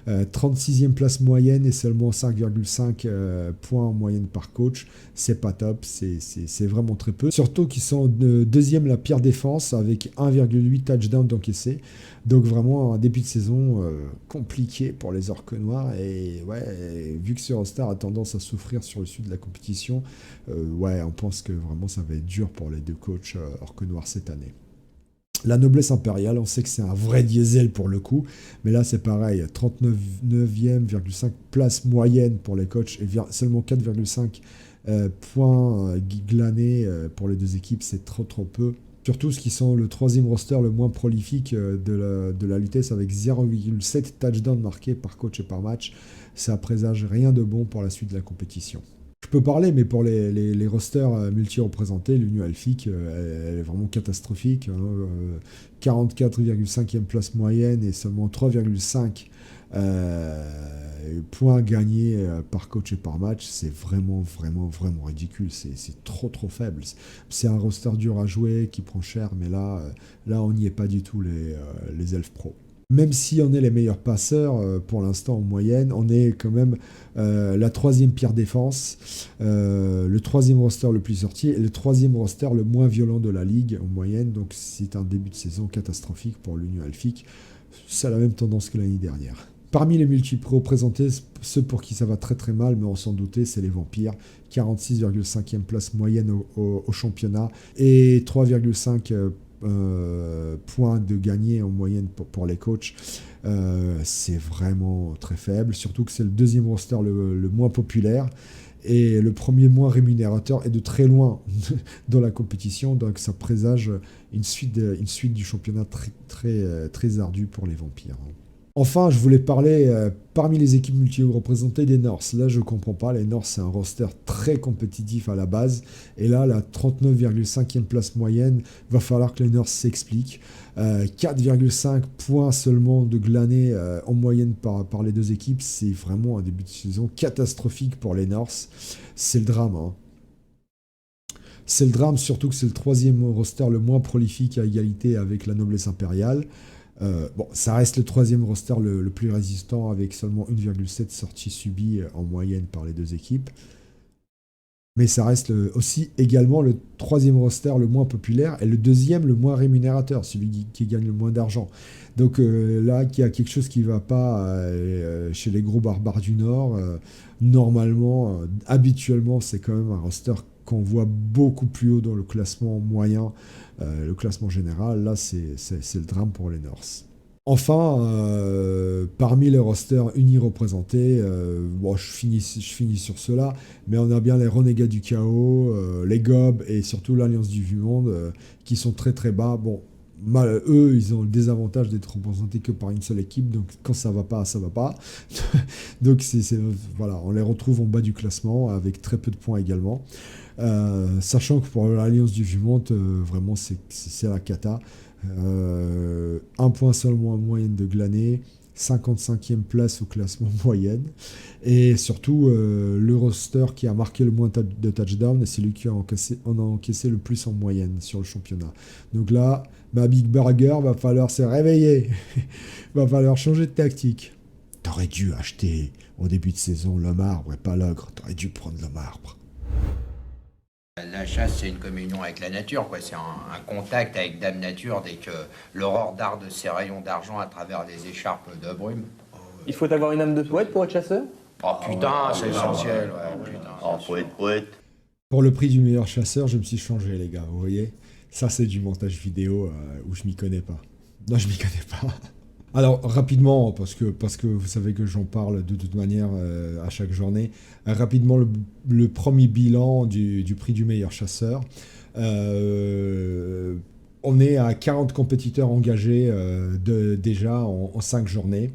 36e place moyenne et seulement 5,5 points en moyenne par coach. C'est pas top, c'est vraiment très peu. Surtout qu'ils sont deuxième la pire défense avec 1,8 touchdowns d'encaissés. Donc vraiment un début de saison compliqué pour les orques noirs. Et ouais, vu que ce roster a tendance à souffrir sur le sud de la compétition, ouais, on pense que vraiment ça va être dur pour les deux coachs orques noirs cette année. La noblesse impériale, on sait que c'est un vrai diesel pour le coup, mais là c'est pareil, 39e,5 place moyenne pour les coachs et seulement 4,5 points glanés pour les deux équipes, c'est trop peu. Surtout ce qui sont le troisième roster le moins prolifique de la Lutèce avec 0,7 touchdowns marqués par coach et par match. Ça présage rien de bon pour la suite de la compétition. Je peux parler, mais pour les rosters multi-représentés, l'Union Elfique, elle est vraiment catastrophique, hein, 44,5e place moyenne et seulement 3,5 points gagnés par coach et par match. C'est vraiment ridicule. C'est trop faible. C'est un roster dur à jouer, qui prend cher, mais là on n'y est pas du tout, les elfes pro. Même si on est les meilleurs passeurs, pour l'instant en moyenne, on est quand même la troisième pire défense, le troisième roster le plus sorti et le troisième roster le moins violent de la ligue en moyenne. Donc c'est un début de saison catastrophique pour l'Union Elfique. Ça a la même tendance que l'année dernière. Parmi les multi-pro présentés, ceux pour qui ça va très mal, mais on s'en doutait, c'est les vampires. 46,5e place moyenne au championnat et 3,5 points de gagné en moyenne pour les coachs. C'est vraiment très faible, surtout que c'est le deuxième roster le moins populaire et le premier moins rémunérateur et de très loin dans la compétition, donc ça présage une suite du championnat très ardue pour les vampires. Enfin, je voulais parler, parmi les équipes multi-représentées, des Norths. Là, je comprends pas. Les Norths, c'est un roster très compétitif à la base. Et là, la 39,5e place moyenne, va falloir que les Norths s'expliquent. 4,5 points seulement de glanés en moyenne par les deux équipes. C'est vraiment un début de saison catastrophique pour les Norths. C'est le drame, hein. C'est le drame, surtout que c'est le troisième roster le moins prolifique à égalité avec la noblesse impériale. Bon, ça reste le troisième roster le plus résistant avec seulement 1,7 sorties subies en moyenne par les deux équipes. Mais ça reste aussi également le troisième roster le moins populaire et le deuxième le moins rémunérateur, celui qui gagne le moins d'argent. Donc là, il y a quelque chose qui ne va pas chez les gros barbares du Nord. Normalement, habituellement, c'est quand même un roster qu'on voit beaucoup plus haut dans le classement moyen, le classement général. Là, c'est le drame pour les Norths. Enfin, parmi les rosters unis représentés, bon, je finis sur cela, mais on a bien les Renégats du Chaos, les Gobs et surtout l'Alliance du Vu-Monde qui sont très bas. Bon, eux, ils ont le désavantage d'être représentés que par une seule équipe, donc quand ça va pas, ça va pas. Donc voilà, on les retrouve en bas du classement avec très peu de points également. Sachant que pour l'Alliance du Vu-Monde, vraiment c'est la cata. 1 point seulement en moyenne de glané, 55e place au classement moyenne. Et surtout, le roster qui a marqué le moins de touchdowns, et c'est lui qui en a encaissé le plus en moyenne sur le championnat. Donc là, ma Big Burger, va falloir se réveiller. Va falloir changer de tactique. T'aurais dû acheter au début de saison le marbre et pas l'ogre. T'aurais dû prendre le marbre. La chasse, c'est une communion avec la nature, quoi. C'est un contact avec Dame Nature dès que l'aurore darde ses rayons d'argent à travers les écharpes de brume. Il faut avoir une âme de poète pour être chasseur? Oh putain, c'est essentiel, ouais, putain. Oh, poète. Pour le prix du meilleur chasseur, je me suis changé, les gars, vous voyez. Ça, c'est du montage vidéo où je m'y connais pas. Non, je m'y connais pas. Alors, rapidement, parce que vous savez que j'en parle de toute manière à chaque journée, rapidement, le premier bilan du prix du meilleur chasseur. On est à 40 compétiteurs engagés déjà en 5 journées.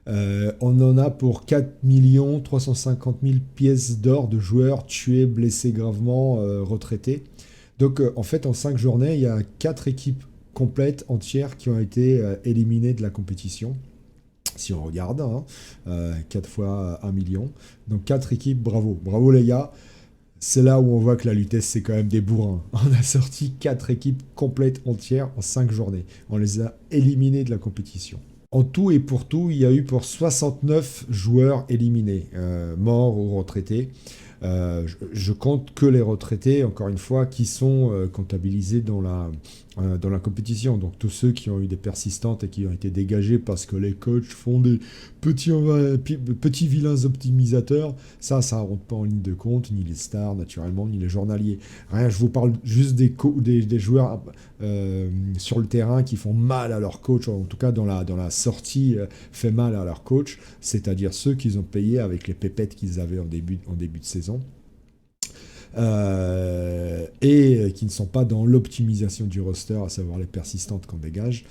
On en a pour 4 350 000 pièces d'or de joueurs tués, blessés gravement, retraités. Donc, en fait, en 5 journées, il y a 4 équipes complètes, entières, qui ont été éliminées de la compétition. Si on regarde, 4 fois 1 million. Donc 4 équipes, bravo. Bravo les gars. C'est là où on voit que la Lutèce, c'est quand même des bourrins. On a sorti 4 équipes complètes, entières, en 5 journées. On les a éliminées de la compétition. En tout et pour tout, il y a eu pour 69 joueurs éliminés, morts ou retraités. Je compte que les retraités, encore une fois, qui sont comptabilisés dans la compétition. Donc tous ceux qui ont eu des persistantes et qui ont été dégagés parce que les coachs font des petits vilains optimisateurs, ça rentre pas en ligne de compte, ni les stars naturellement, ni les journaliers. Rien, je vous parle juste des joueurs sur le terrain qui font mal à leur coach, en tout cas dans la sortie fait mal à leur coach, c'est-à-dire ceux qu'ils ont payés avec les pépettes qu'ils avaient en début de saison. Et qui ne sont pas dans l'optimisation du roster, à savoir les persistantes qu'on dégage.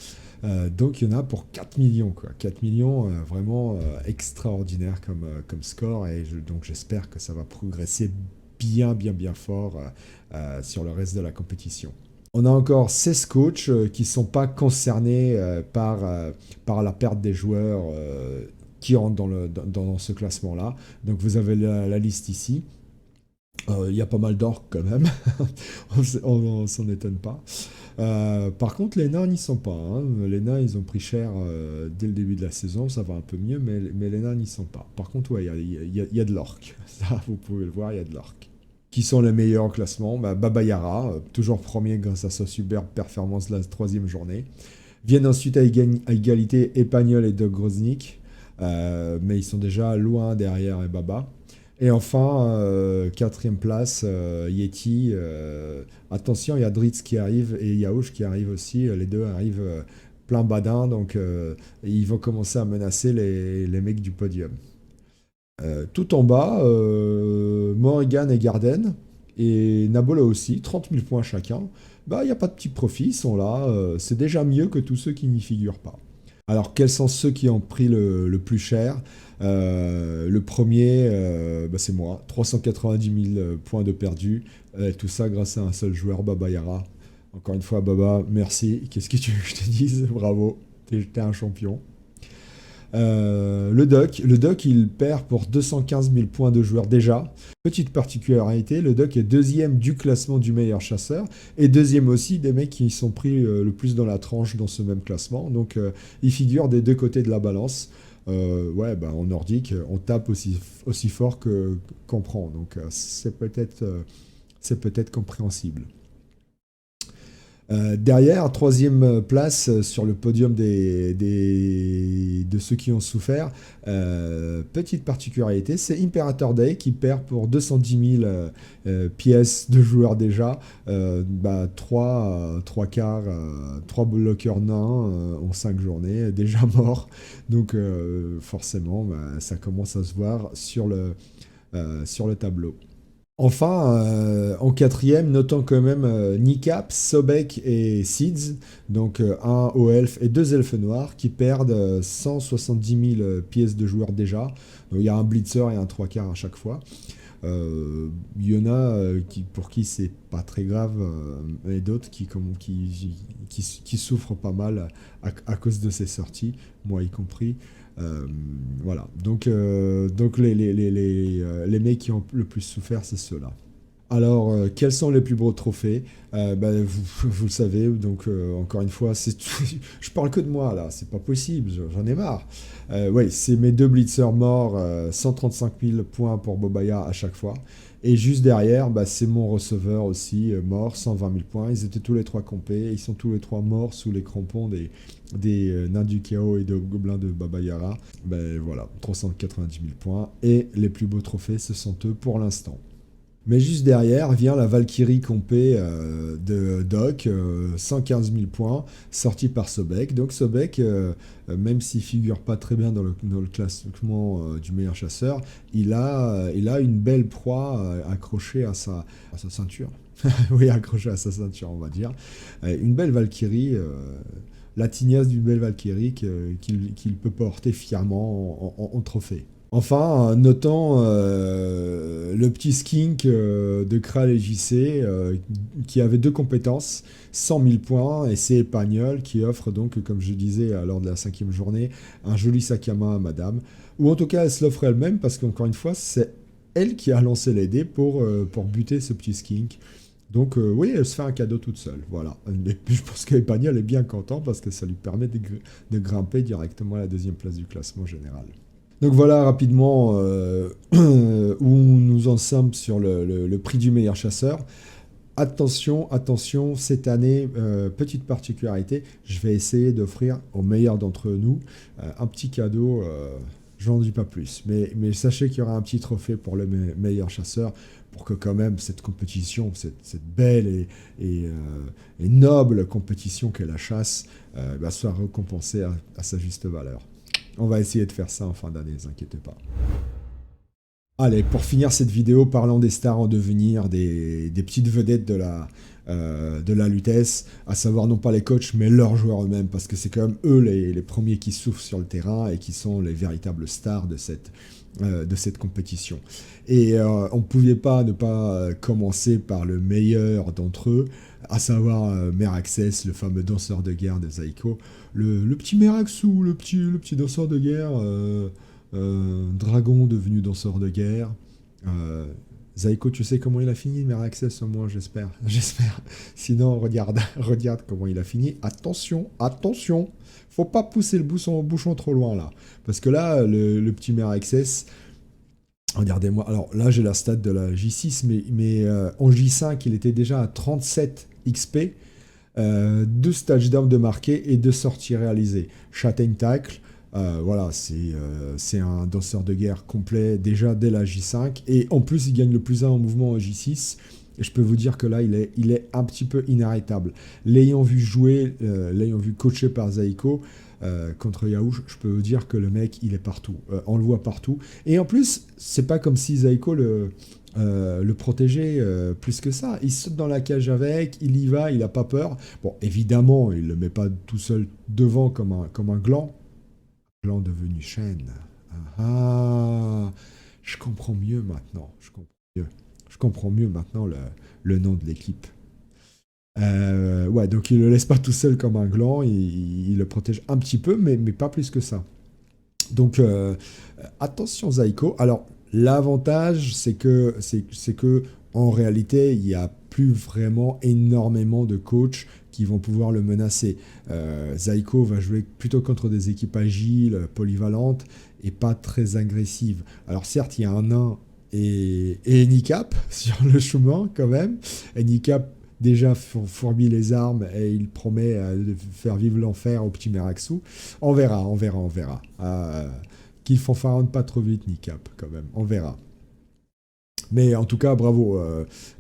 Donc il y en a pour 4 millions. 4 millions, vraiment extraordinaire comme score. Et donc j'espère que ça va progresser bien fort sur le reste de la compétition. On a encore 16 coachs qui ne sont pas concernés par la perte des joueurs qui rentrent dans ce classement-là. Donc vous avez la liste ici. Il y a pas mal d'or quand même, on s'en étonne pas. Par contre, les nains n'y sont pas. Les nains, ils ont pris cher dès le début de la saison, ça va un peu mieux, mais les nains n'y sont pas. Par contre, ouais, il y a de l'orc. Ça, vous pouvez le voir, il y a de l'orc. Qui sont les meilleurs au classement? Baba Yara, toujours premier grâce à sa superbe performance de la 3e journée. Viennent ensuite à égalité Epagnol et Doug Groznik, mais ils sont déjà loin derrière et Baba. Et enfin, 4e place, Yeti. Attention, il y a Dritz qui arrive et Yaouch qui arrive aussi. Les deux arrivent plein badin, donc ils vont commencer à menacer les mecs du podium. Tout en bas, Morrigan et Garden, et Nabola aussi, 30 000 points chacun. Il n'y a pas de petits profits, ils sont là. C'est déjà mieux que tous ceux qui n'y figurent pas. Alors, quels sont ceux qui ont pris le plus cher? Le premier, c'est moi. 390 000 points de perdu. Tout ça grâce à un seul joueur, Baba Yara. Encore une fois, Baba, merci. Qu'est-ce que tu veux que je te dise? Bravo, t'es un champion. Le Doc, il perd pour 215 000 points de joueurs déjà. Petite particularité, le Doc est 2e du classement du meilleur chasseur et 2e aussi des mecs qui sont pris le plus dans la tranche dans ce même classement. Donc il figure des deux côtés de la balance. En nordique, on tape aussi fort qu'on prend. Donc c'est peut-être compréhensible. Derrière, 3e place sur le podium de ceux qui ont souffert. Petite particularité, c'est Imperator Day qui perd pour 210 000 pièces de joueurs déjà. 3 quarts, 3 bloqueurs nains en 5 journées, déjà morts. Donc forcément, ça commence à se voir sur le tableau. Enfin, en 4e, notons quand même Nikap, Sobek et Seeds, donc un haut elfe et 2 elfes noirs qui perdent 170 000 pièces de joueurs déjà. Donc, il y a un blitzer et un 3 quarts à chaque fois. Il y en a pour qui c'est pas très grave, et d'autres qui souffrent pas mal à cause de ces sorties, moi y compris. Voilà. Donc les mecs qui ont le plus souffert, c'est ceux-là. Alors, quels sont les plus beaux trophées? Vous le savez, donc encore une fois, je parle que de moi là, c'est pas possible, j'en ai marre. Oui, c'est mes 2 blitzers morts, 135 000 points pour Bobaya à chaque fois. Et juste derrière, c'est mon receveur aussi, mort, 120 000 points. Ils étaient tous les 3 compés, ils sont tous les 3 morts sous les crampons des nains du chaos et de gobelins de Baba Yara. Voilà, 390 000 points. Et les plus beaux trophées, ce sont eux pour l'instant. Mais juste derrière vient la Valkyrie compé de Doc, 115 000 points, sorti par Sobek. Donc Sobek, même s'il figure pas très bien dans le classement du meilleur chasseur, il a une belle proie accrochée à sa ceinture. Oui, accrochée à sa ceinture, on va dire. Une belle Valkyrie, la tignasse d'une belle Valkyrie qu'il peut porter fièrement en trophée. Enfin, notons le petit skink de Kral et JC qui avait 2 compétences, 100 000 points, et c'est Pagnol qui offre donc, comme je disais lors de la 5e journée, un joli sac à main à madame. Ou en tout cas, elle se l'offre elle-même parce qu'encore une fois, c'est elle qui a lancé les dés pour buter ce petit skink. Donc oui, elle se fait un cadeau toute seule, voilà. Et puis, je pense qu'Epagnol est bien content parce que ça lui permet de grimper directement à la 2e place du classement général. Donc voilà rapidement où nous en sommes sur le prix du meilleur chasseur. Attention, cette année, petite particularité, je vais essayer d'offrir aux meilleurs d'entre nous un petit cadeau, j'en dis pas plus. Mais sachez qu'il y aura un petit trophée pour le meilleur chasseur pour que quand même cette compétition, cette belle et noble compétition qu'est la chasse, soit récompensée à sa juste valeur. On va essayer de faire ça en fin d'année, ne vous inquiétez pas. Allez, pour finir cette vidéo, parlons des stars en devenir, des petites vedettes de la Lutèce, à savoir non pas les coachs, mais leurs joueurs eux-mêmes, parce que c'est quand même eux les premiers qui souffrent sur le terrain et qui sont les véritables stars de cette compétition. Et on ne pouvait pas ne pas commencer par le meilleur d'entre eux, à savoir Meraxes, le fameux danseur de guerre de Zaiko, le petit Meraxou, le petit danseur de guerre, dragon devenu danseur de guerre. Zaiko, tu sais comment il a fini, Meraxes, au moins, j'espère. Sinon, regarde comment il a fini. Attention, faut pas pousser le bouchon trop loin là, parce que là, le petit Meraxes, regardez-moi. Alors là, j'ai la stat de la J6, mais en J5, il était déjà à 37 XP, 2 touchdowns de marqués et 2 sorties réalisées. Châtaigne tackle. Voilà, c'est un danseur de guerre complet déjà dès la J5, et en plus il gagne le +1 en mouvement en J6, et je peux vous dire que là il est un petit peu inarrêtable. L'ayant vu jouer, l'ayant vu coacher par Zaiko contre Yaouch, je peux vous dire que le mec il est partout, on le voit partout, et en plus c'est pas comme si Zaiko le protégeait plus que ça. Il saute dans la cage avec, il y va, il a pas peur. Bon, évidemment il le met pas tout seul devant comme un gland devenu chaîne. Je comprends mieux maintenant. Je comprends mieux maintenant le nom de l'équipe. Ouais, donc il le laisse pas tout seul comme un gland, il le protège un petit peu, mais pas plus que ça. Donc attention Zaiko. Alors l'avantage, c'est que en réalité, il n'y a plus vraiment énormément de coachs qui vont pouvoir le menacer. Zaiko va jouer plutôt contre des équipes agiles, polyvalentes et pas très agressives. Alors certes, il y a un nain et Handicap sur le chemin quand même. Handicap déjà fourbi les armes et il promet de faire vivre l'enfer au petit Meraxou. On verra. Qu'il fanfaronne pas trop vite, Handicap, quand même. On verra. Mais en tout cas, bravo,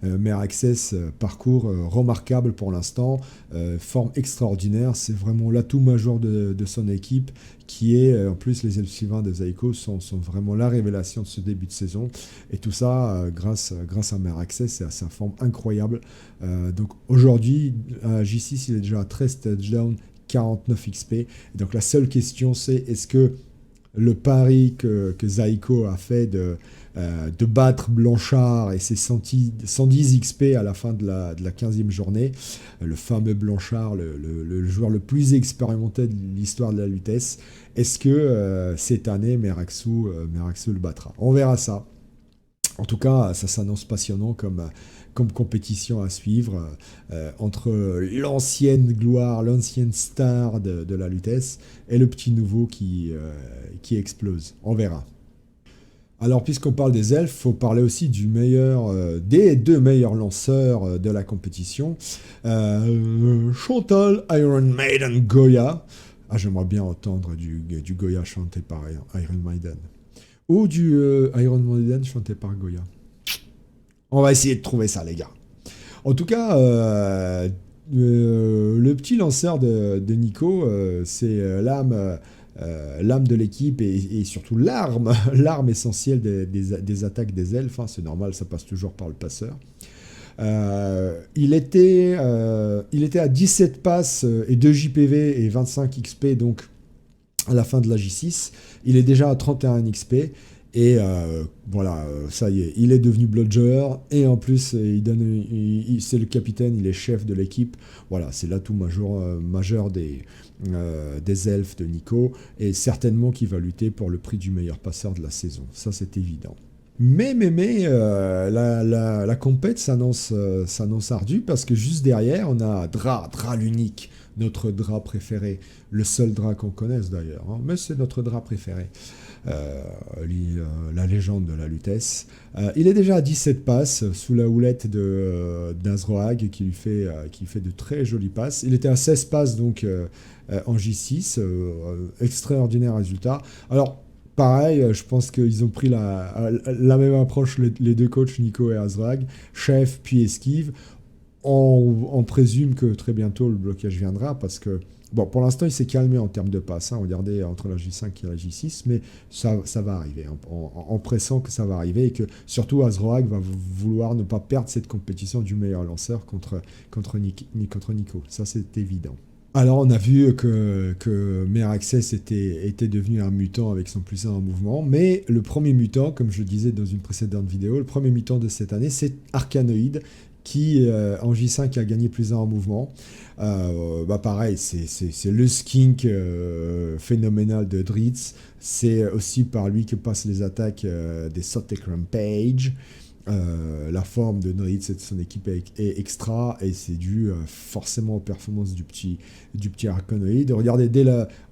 Meraxes, parcours remarquable pour l'instant, forme extraordinaire, c'est vraiment l'atout majeur de son équipe, qui est, en plus, les Elfsivins de Zaiko sont vraiment la révélation de ce début de saison, et tout ça grâce à Meraxes et à sa forme incroyable. Donc aujourd'hui, à J6, il est déjà à 13 touchdowns, 49 XP, et donc la seule question c'est, est-ce que le pari que Zaiko a fait de battre Blanchard et ses 110 XP à la fin de la 15e journée, le fameux Blanchard, le joueur le plus expérimenté de l'histoire de la Lutèce. Est-ce que cette année, Meraxu le battra? On verra ça. En tout cas, ça s'annonce passionnant comme compétition à suivre entre l'ancienne gloire, l'ancienne star de la Lutèce et le petit nouveau qui explose. On verra. Alors, puisqu'on parle des elfes, il faut parler aussi des 2 meilleurs lanceurs de la compétition. Chantal Iron Maiden Goya. Ah, j'aimerais bien entendre du Goya chanté par Iron Maiden. Ou du Iron Maiden chanté par Goya. On va essayer de trouver ça, les gars. En tout cas, le petit lanceur de Nico, c'est l'âme de l'équipe et surtout l'arme essentielle des attaques des elfes. Hein, c'est normal, ça passe toujours par le passeur. Il était à 17 passes et 2 JPV et 25 XP, donc à la fin de la J6. Il est déjà à 31 XP. Et voilà, ça y est, il est devenu Bludger, et en plus, c'est le capitaine, il est chef de l'équipe. Voilà, c'est l'atout majeur des elfes de Nico, et certainement qu'il va lutter pour le prix du meilleur passeur de la saison. Ça, c'est évident. Mais la compète s'annonce ardue, parce que juste derrière, on a Dra l'unique, notre Dra préféré, le seul Dra qu'on connaisse d'ailleurs, hein, mais c'est notre Dra préféré. La légende de la Lutèce. Il est déjà à 17 passes sous la houlette d'Azroag qui lui fait de très jolies passes. Il était à 16 passes donc en J6, extraordinaire résultat. Alors pareil, je pense qu'ils ont pris la même approche, les 2 coachs, Nico et Azroag, chef puis esquive. On présume que très bientôt le blocage viendra parce que bon, pour l'instant, il s'est calmé en termes de passes. Hein. Regardez entre la J5 et la J6, mais ça va arriver. Hein, en pressant que ça va arriver et que surtout Azroag va vouloir ne pas perdre cette compétition du meilleur lanceur contre Nico. Ça, c'est évident. Alors, on a vu que Meraxes était devenu un mutant avec son +1 en mouvement, mais le premier mutant, comme je le disais dans une précédente vidéo, le premier mutant de cette année, c'est Arcanoïde, qui en J5 a gagné +1 en mouvement. Pareil, c'est le skink phénoménal de Dritz. C'est aussi par lui que passent les attaques des Sotek Rampage. La forme de Dritz et de son équipe est extra, et c'est dû forcément aux performances du petit Arcanoïde. Regardez,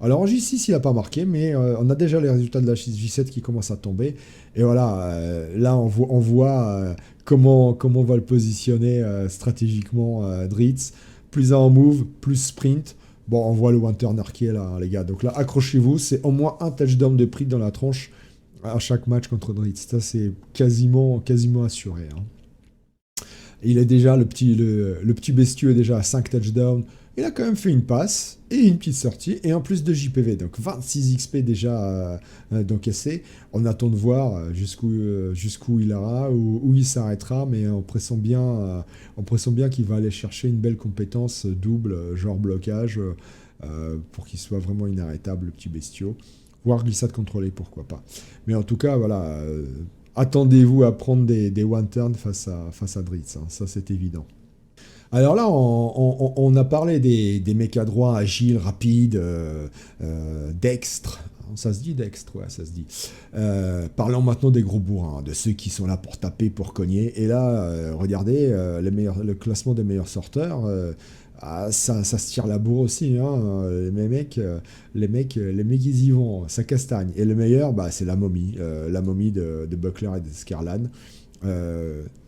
alors en J6 il n'a pas marqué, mais on a déjà les résultats de la J7 qui commencent à tomber, et voilà, là on voit comment va le positionner stratégiquement Dritz. +1 en move, plus sprint. Bon, on voit le one turner qui est là, hein, les gars. Donc là, accrochez-vous, c'est au moins un touchdown de prix dans la tronche à chaque match contre Dritz. Ça, c'est quasiment assuré. Hein. Il est déjà, le petit bestieux est déjà à 5 touchdowns. Il a quand même fait une passe et une petite sortie, et en plus de JPV. Donc 26 XP déjà d'encaissé. On attend de voir jusqu'où il ira, où il s'arrêtera, mais on pressent bien qu'il va aller chercher une belle compétence double, genre blocage, pour qu'il soit vraiment inarrêtable, le petit bestiau. Voire glissade contrôlée, pourquoi pas. Mais en tout cas, voilà, attendez-vous à prendre des one-turn face à Dritz, hein, ça c'est évident. Alors là, on a parlé des mecs à droit, agiles, rapides, dextres. Ça se dit dextre, ouais, ça se dit. Parlons maintenant des gros bourrins, de ceux qui sont là pour taper, pour cogner. Et là, regardez, le classement des meilleurs sorteurs, ça se tire la bourre aussi. Hein. Les mecs, ils y vont, ça castagne. Et le meilleur, c'est la momie de Buckler et de Scarlan.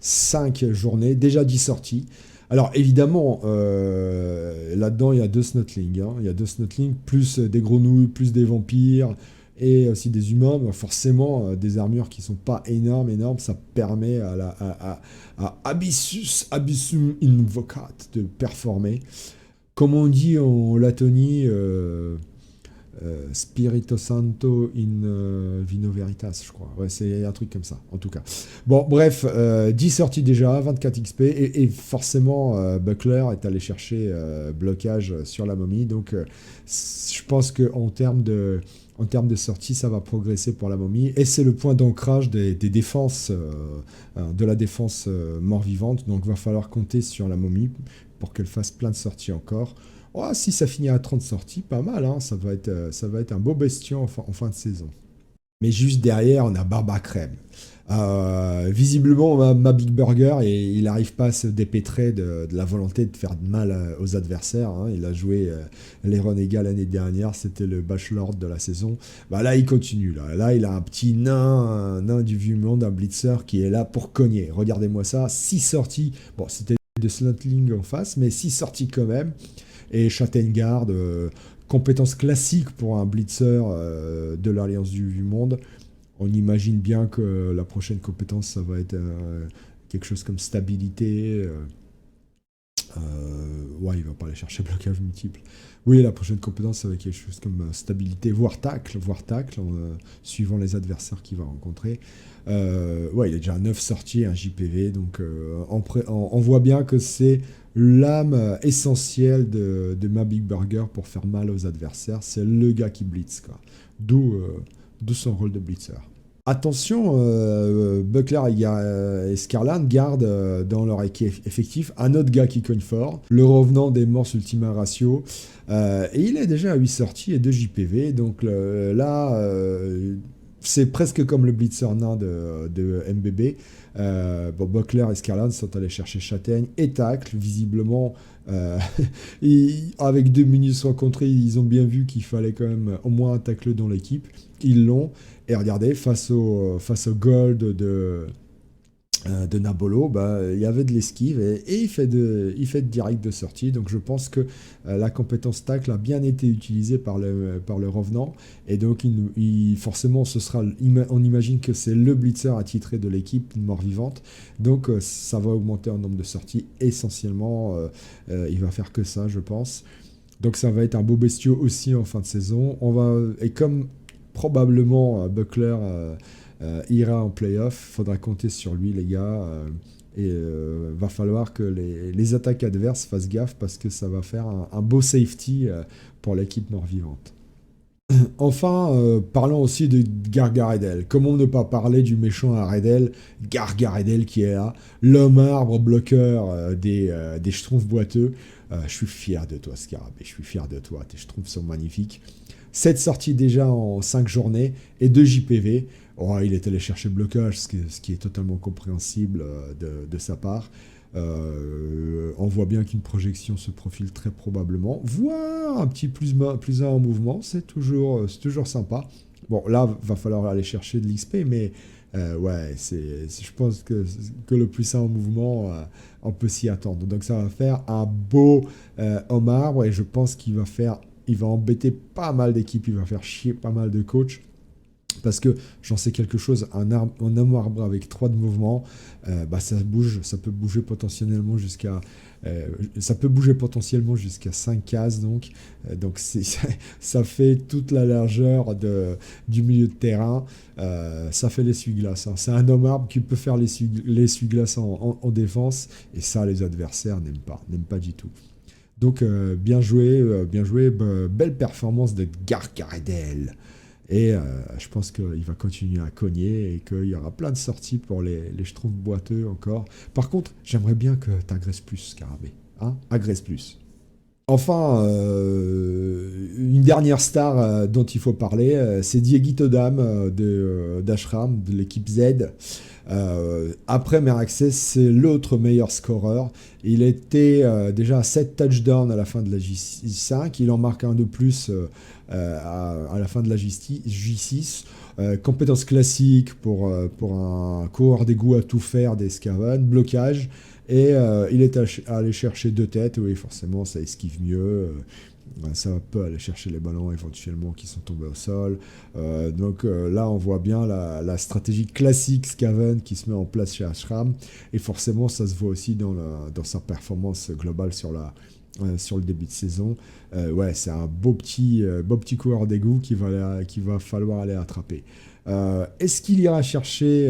5 journées, déjà 10 sorties. Alors évidemment, là-dedans, il y a 2 snotlings. Hein. Il y a 2 snotlings, plus des grenouilles, plus des vampires, et aussi des humains. Mais forcément, des armures qui ne sont pas énormes, ça permet à Abyssum Invocat de performer. Comme on dit en Latonie, Spirito Santo in Vino Veritas, je crois. Ouais, c'est un truc comme ça, en tout cas. Bon, bref, 10 sorties déjà, 24 XP, et forcément, Buckler est allé chercher blocage sur la momie. Donc, je pense qu'en termes de En termes de sortie, ça va progresser pour la momie. Et c'est le point d'ancrage des défenses, de la défense mort-vivante. Donc, il va falloir compter sur la momie pour qu'elle fasse plein de sorties encore. Oh, si ça finit à 30 sorties, pas mal. Hein, ça va être un beau bestion en fin de saison. Mais juste derrière, on a Barba Crème. Visiblement, ma Big Burger, et il n'arrive pas à se dépêtrer de la volonté de faire de mal aux adversaires. Hein. Il a joué les Renégats l'année dernière, c'était le Bachelor de la saison. Bah là, il continue. Là, il a un petit nain du vieux monde, un blitzer qui est là pour cogner. Regardez-moi ça, 6 sorties. Bon, c'était de Slantling en face, mais 6 sorties quand même. Et Châtaigne-Garde, compétence classique pour un blitzer de l'Alliance du Monde. On imagine bien que la prochaine compétence, ça va être quelque chose comme stabilité. Ouais, il va pas aller chercher blocage multiple. Oui, la prochaine compétence, ça va être quelque chose comme stabilité, voire tacle, suivant les adversaires qu'il va rencontrer. Ouais, il est déjà à 9 sorties, un JPV, donc on voit bien que c'est l'âme essentielle de ma Big Burger pour faire mal aux adversaires. C'est le gars qui blitz, quoi. D'où son rôle de blitzer. Attention, Buckler et Scarland gardent dans leur effectif un autre gars qui cogne fort, le revenant des Morse Ultima Ratio. Et il est déjà à 8 sorties et 2 JPV. Donc là, c'est presque comme le blitzer nain de MBB. Bon, Buckler et Scarland sont allés chercher Châtaigne et tacle. Visiblement, avec 2 minutes rencontrées, ils ont bien vu qu'il fallait quand même au moins un tacle dans l'équipe. Ils l'ont. Et regardez, face au gold de Nabolo, il y avait de l'esquive et il fait de direct de sortie. Donc je pense que la compétence tacle a bien été utilisée par le revenant. Et donc forcément, on imagine que c'est le blitzer attitré de l'équipe mort-vivante. Donc ça va augmenter en nombre de sorties. Essentiellement, il va faire que ça, je pense. Donc ça va être un beau bestiau aussi en fin de saison. Et comme probablement Buckler ira en playoff, faudra compter sur lui, les gars. Et va falloir que les attaques adverses fassent gaffe parce que ça va faire un beau safety pour l'équipe mort-vivante. Enfin, parlons aussi de Gargaredel. Comment ne pas parler du méchant à Redel, Gargaredel qui est là, l'homme arbre bloqueur des schtroumpfs boiteux. Je suis fier de toi, Scarabée, je suis fier de toi, tes schtroumpfs sont magnifiques. 7 sorties déjà en 5 journées et 2 JPV. Oh, il est allé chercher le blocage, ce qui est totalement compréhensible de sa part. On voit bien qu'une projection se profile très probablement. Voire un petit plus 1 en mouvement, c'est toujours sympa. Bon, là, va falloir aller chercher de l'XP, mais ouais, je pense que le plus 1 en mouvement, on peut s'y attendre. Donc ça va faire un beau homme arbre et je pense qu'il va embêter pas mal d'équipes, il va faire chier pas mal de coachs. Parce que j'en sais quelque chose, un homme arbre avec 3 de mouvement, ça peut bouger potentiellement jusqu'à 5 cases, donc ça fait toute la largeur du milieu de terrain. Ça fait l'essuie-glace. Hein. C'est un homme arbre qui peut faire l'essuie-glace en défense, et ça, les adversaires n'aiment pas du tout. Donc, bien joué, belle performance de Gargaredel. Et je pense qu'il va continuer à cogner et qu'il y aura plein de sorties pour les schtroumpfs boiteux encore. Par contre, j'aimerais bien que tu agresses plus, Scarabée. Hein, agresse plus. Enfin, une dernière star dont il faut parler, c'est Dieguito Dam d'Ashram, de l'équipe Z. Après Meraxes, c'est l'autre meilleur scoreur. Il était déjà à 7 touchdowns à la fin de la J5. Il en marque un de plus à la fin de la J6. Compétence classique pour un coureur d'égout à tout faire des Scaven. Blocage. Et il est allé chercher 2 têtes. Oui, forcément, ça esquive mieux. Ça peut aller chercher les ballons éventuellement qui sont tombés au sol. Donc là, on voit bien la stratégie classique Scaven qui se met en place chez Ashram. Et forcément, ça se voit aussi dans sa performance globale sur le début de saison. Ouais, c'est un beau petit coureur d'égout qu'il va falloir aller attraper. Est-ce qu'il ira chercher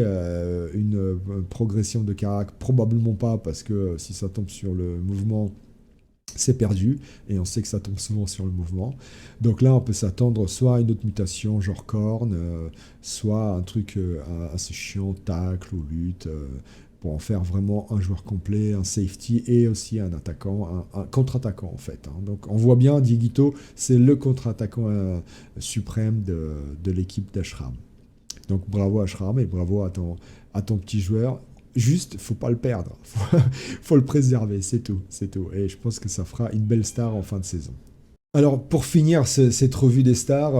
une progression de carac? Probablement pas, parce que si ça tombe sur le mouvement, c'est perdu, et on sait que ça tombe souvent sur le mouvement. Donc là, on peut s'attendre soit à une autre mutation, genre corne, soit un truc assez chiant, tacle ou lutte, pour en faire vraiment un joueur complet, un safety et aussi un attaquant, un contre-attaquant en fait. Hein. Donc on voit bien, Dieguito, c'est le contre-attaquant suprême de l'équipe d'Ashram. Donc bravo Ashram et bravo à ton petit joueur. Juste, faut pas le perdre, faut le préserver, c'est tout. Et je pense que ça fera une belle star en fin de saison. Alors, pour finir cette revue des stars,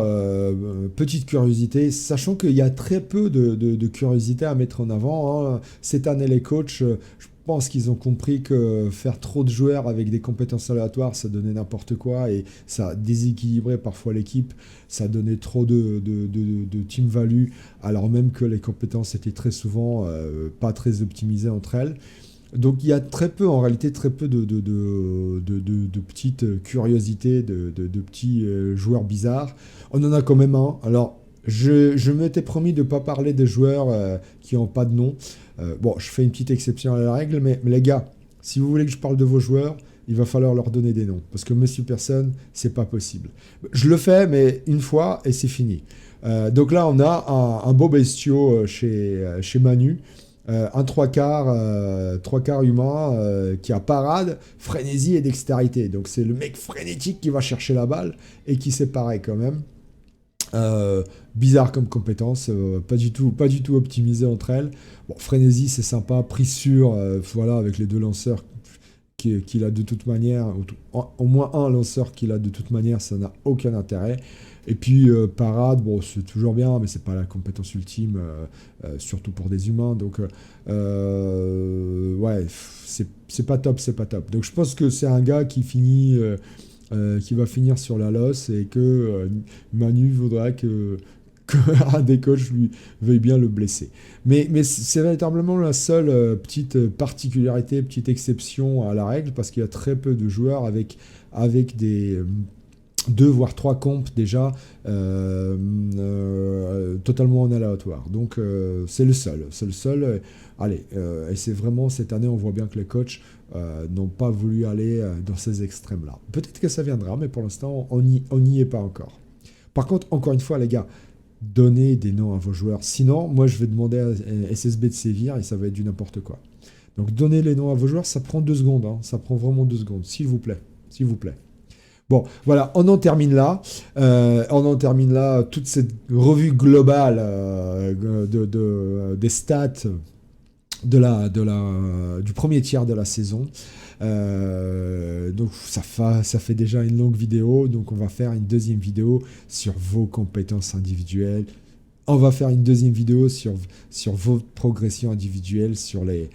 petite curiosité, sachant qu'il y a très peu de curiosité à mettre en avant, hein. Cette année, les coachs, je pense qu'ils ont compris que faire trop de joueurs avec des compétences aléatoires, ça donnait n'importe quoi et ça déséquilibrait parfois l'équipe, ça donnait trop de team value, alors même que les compétences étaient très souvent pas très optimisées entre elles. Donc il y a en réalité très peu de petites curiosités, de petits joueurs bizarres. On en a quand même un. Alors, je m'étais promis de ne pas parler des joueurs qui n'ont pas de nom. Bon, je fais une petite exception à la règle, mais les gars, si vous voulez que je parle de vos joueurs, il va falloir leur donner des noms. Parce que Monsieur Personne, c'est pas possible. Je le fais, mais une fois, et c'est fini. Donc là, on a un beau bestiau chez Manu. Un trois quarts humain qui a parade, frénésie et dextérité. Donc c'est le mec frénétique qui va chercher la balle et qui sait pareil quand même. Bizarre comme compétence, pas du tout optimisé entre elles. Bon, frénésie c'est sympa, prise sûre, voilà, avec les deux lanceurs qu'il a de toute manière, au moins un lanceur qu'il a de toute manière, ça n'a aucun intérêt. Et puis parade, bon, c'est toujours bien, mais c'est pas la compétence ultime, surtout pour des humains. Donc ouais, c'est pas top. Donc je pense que c'est un gars qui va finir sur la losse et que Manu voudra que un des coachs lui veuille bien le blesser. Mais c'est véritablement la seule petite particularité, petite exception à la règle, parce qu'il y a très peu de joueurs avec des 2 voire 3 comptes déjà totalement en aléatoire. Donc c'est le seul. Allez, et c'est vraiment cette année, on voit bien que les coachs n'ont pas voulu aller dans ces extrêmes-là. Peut-être que ça viendra, mais pour l'instant, on n'y est pas encore. Par contre, encore une fois, les gars, donnez des noms à vos joueurs. Sinon, moi, je vais demander à SSB de sévir et ça va être du n'importe quoi. Donc, donnez les noms à vos joueurs, ça prend 2 secondes. Hein. Ça prend vraiment 2 secondes, s'il vous plaît. Bon, voilà, on en termine là. Toute cette revue globale des stats du premier tiers de la saison. Donc ça fait déjà une longue vidéo, donc on va faire une deuxième vidéo sur vos compétences individuelles. On va faire une deuxième vidéo sur vos progressions individuelles, sur les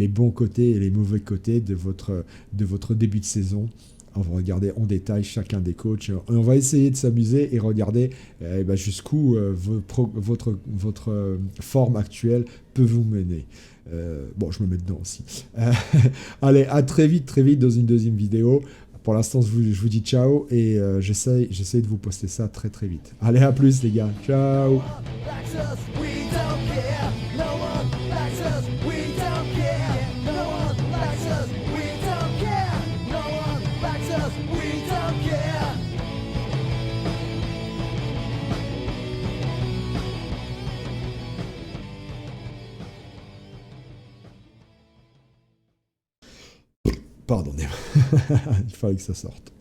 bons côtés et les mauvais côtés de votre début de saison. On va regarder en détail chacun des coachs. On va essayer de s'amuser et regarder jusqu'où votre forme actuelle peut vous mener. Bon, je me mets dedans aussi. Allez, à très vite dans une deuxième vidéo. Pour l'instant, je vous dis ciao et j'essaie de vous poster ça très vite. Allez, à plus les gars. Ciao. Pardonnez-moi, il fallait que ça sorte.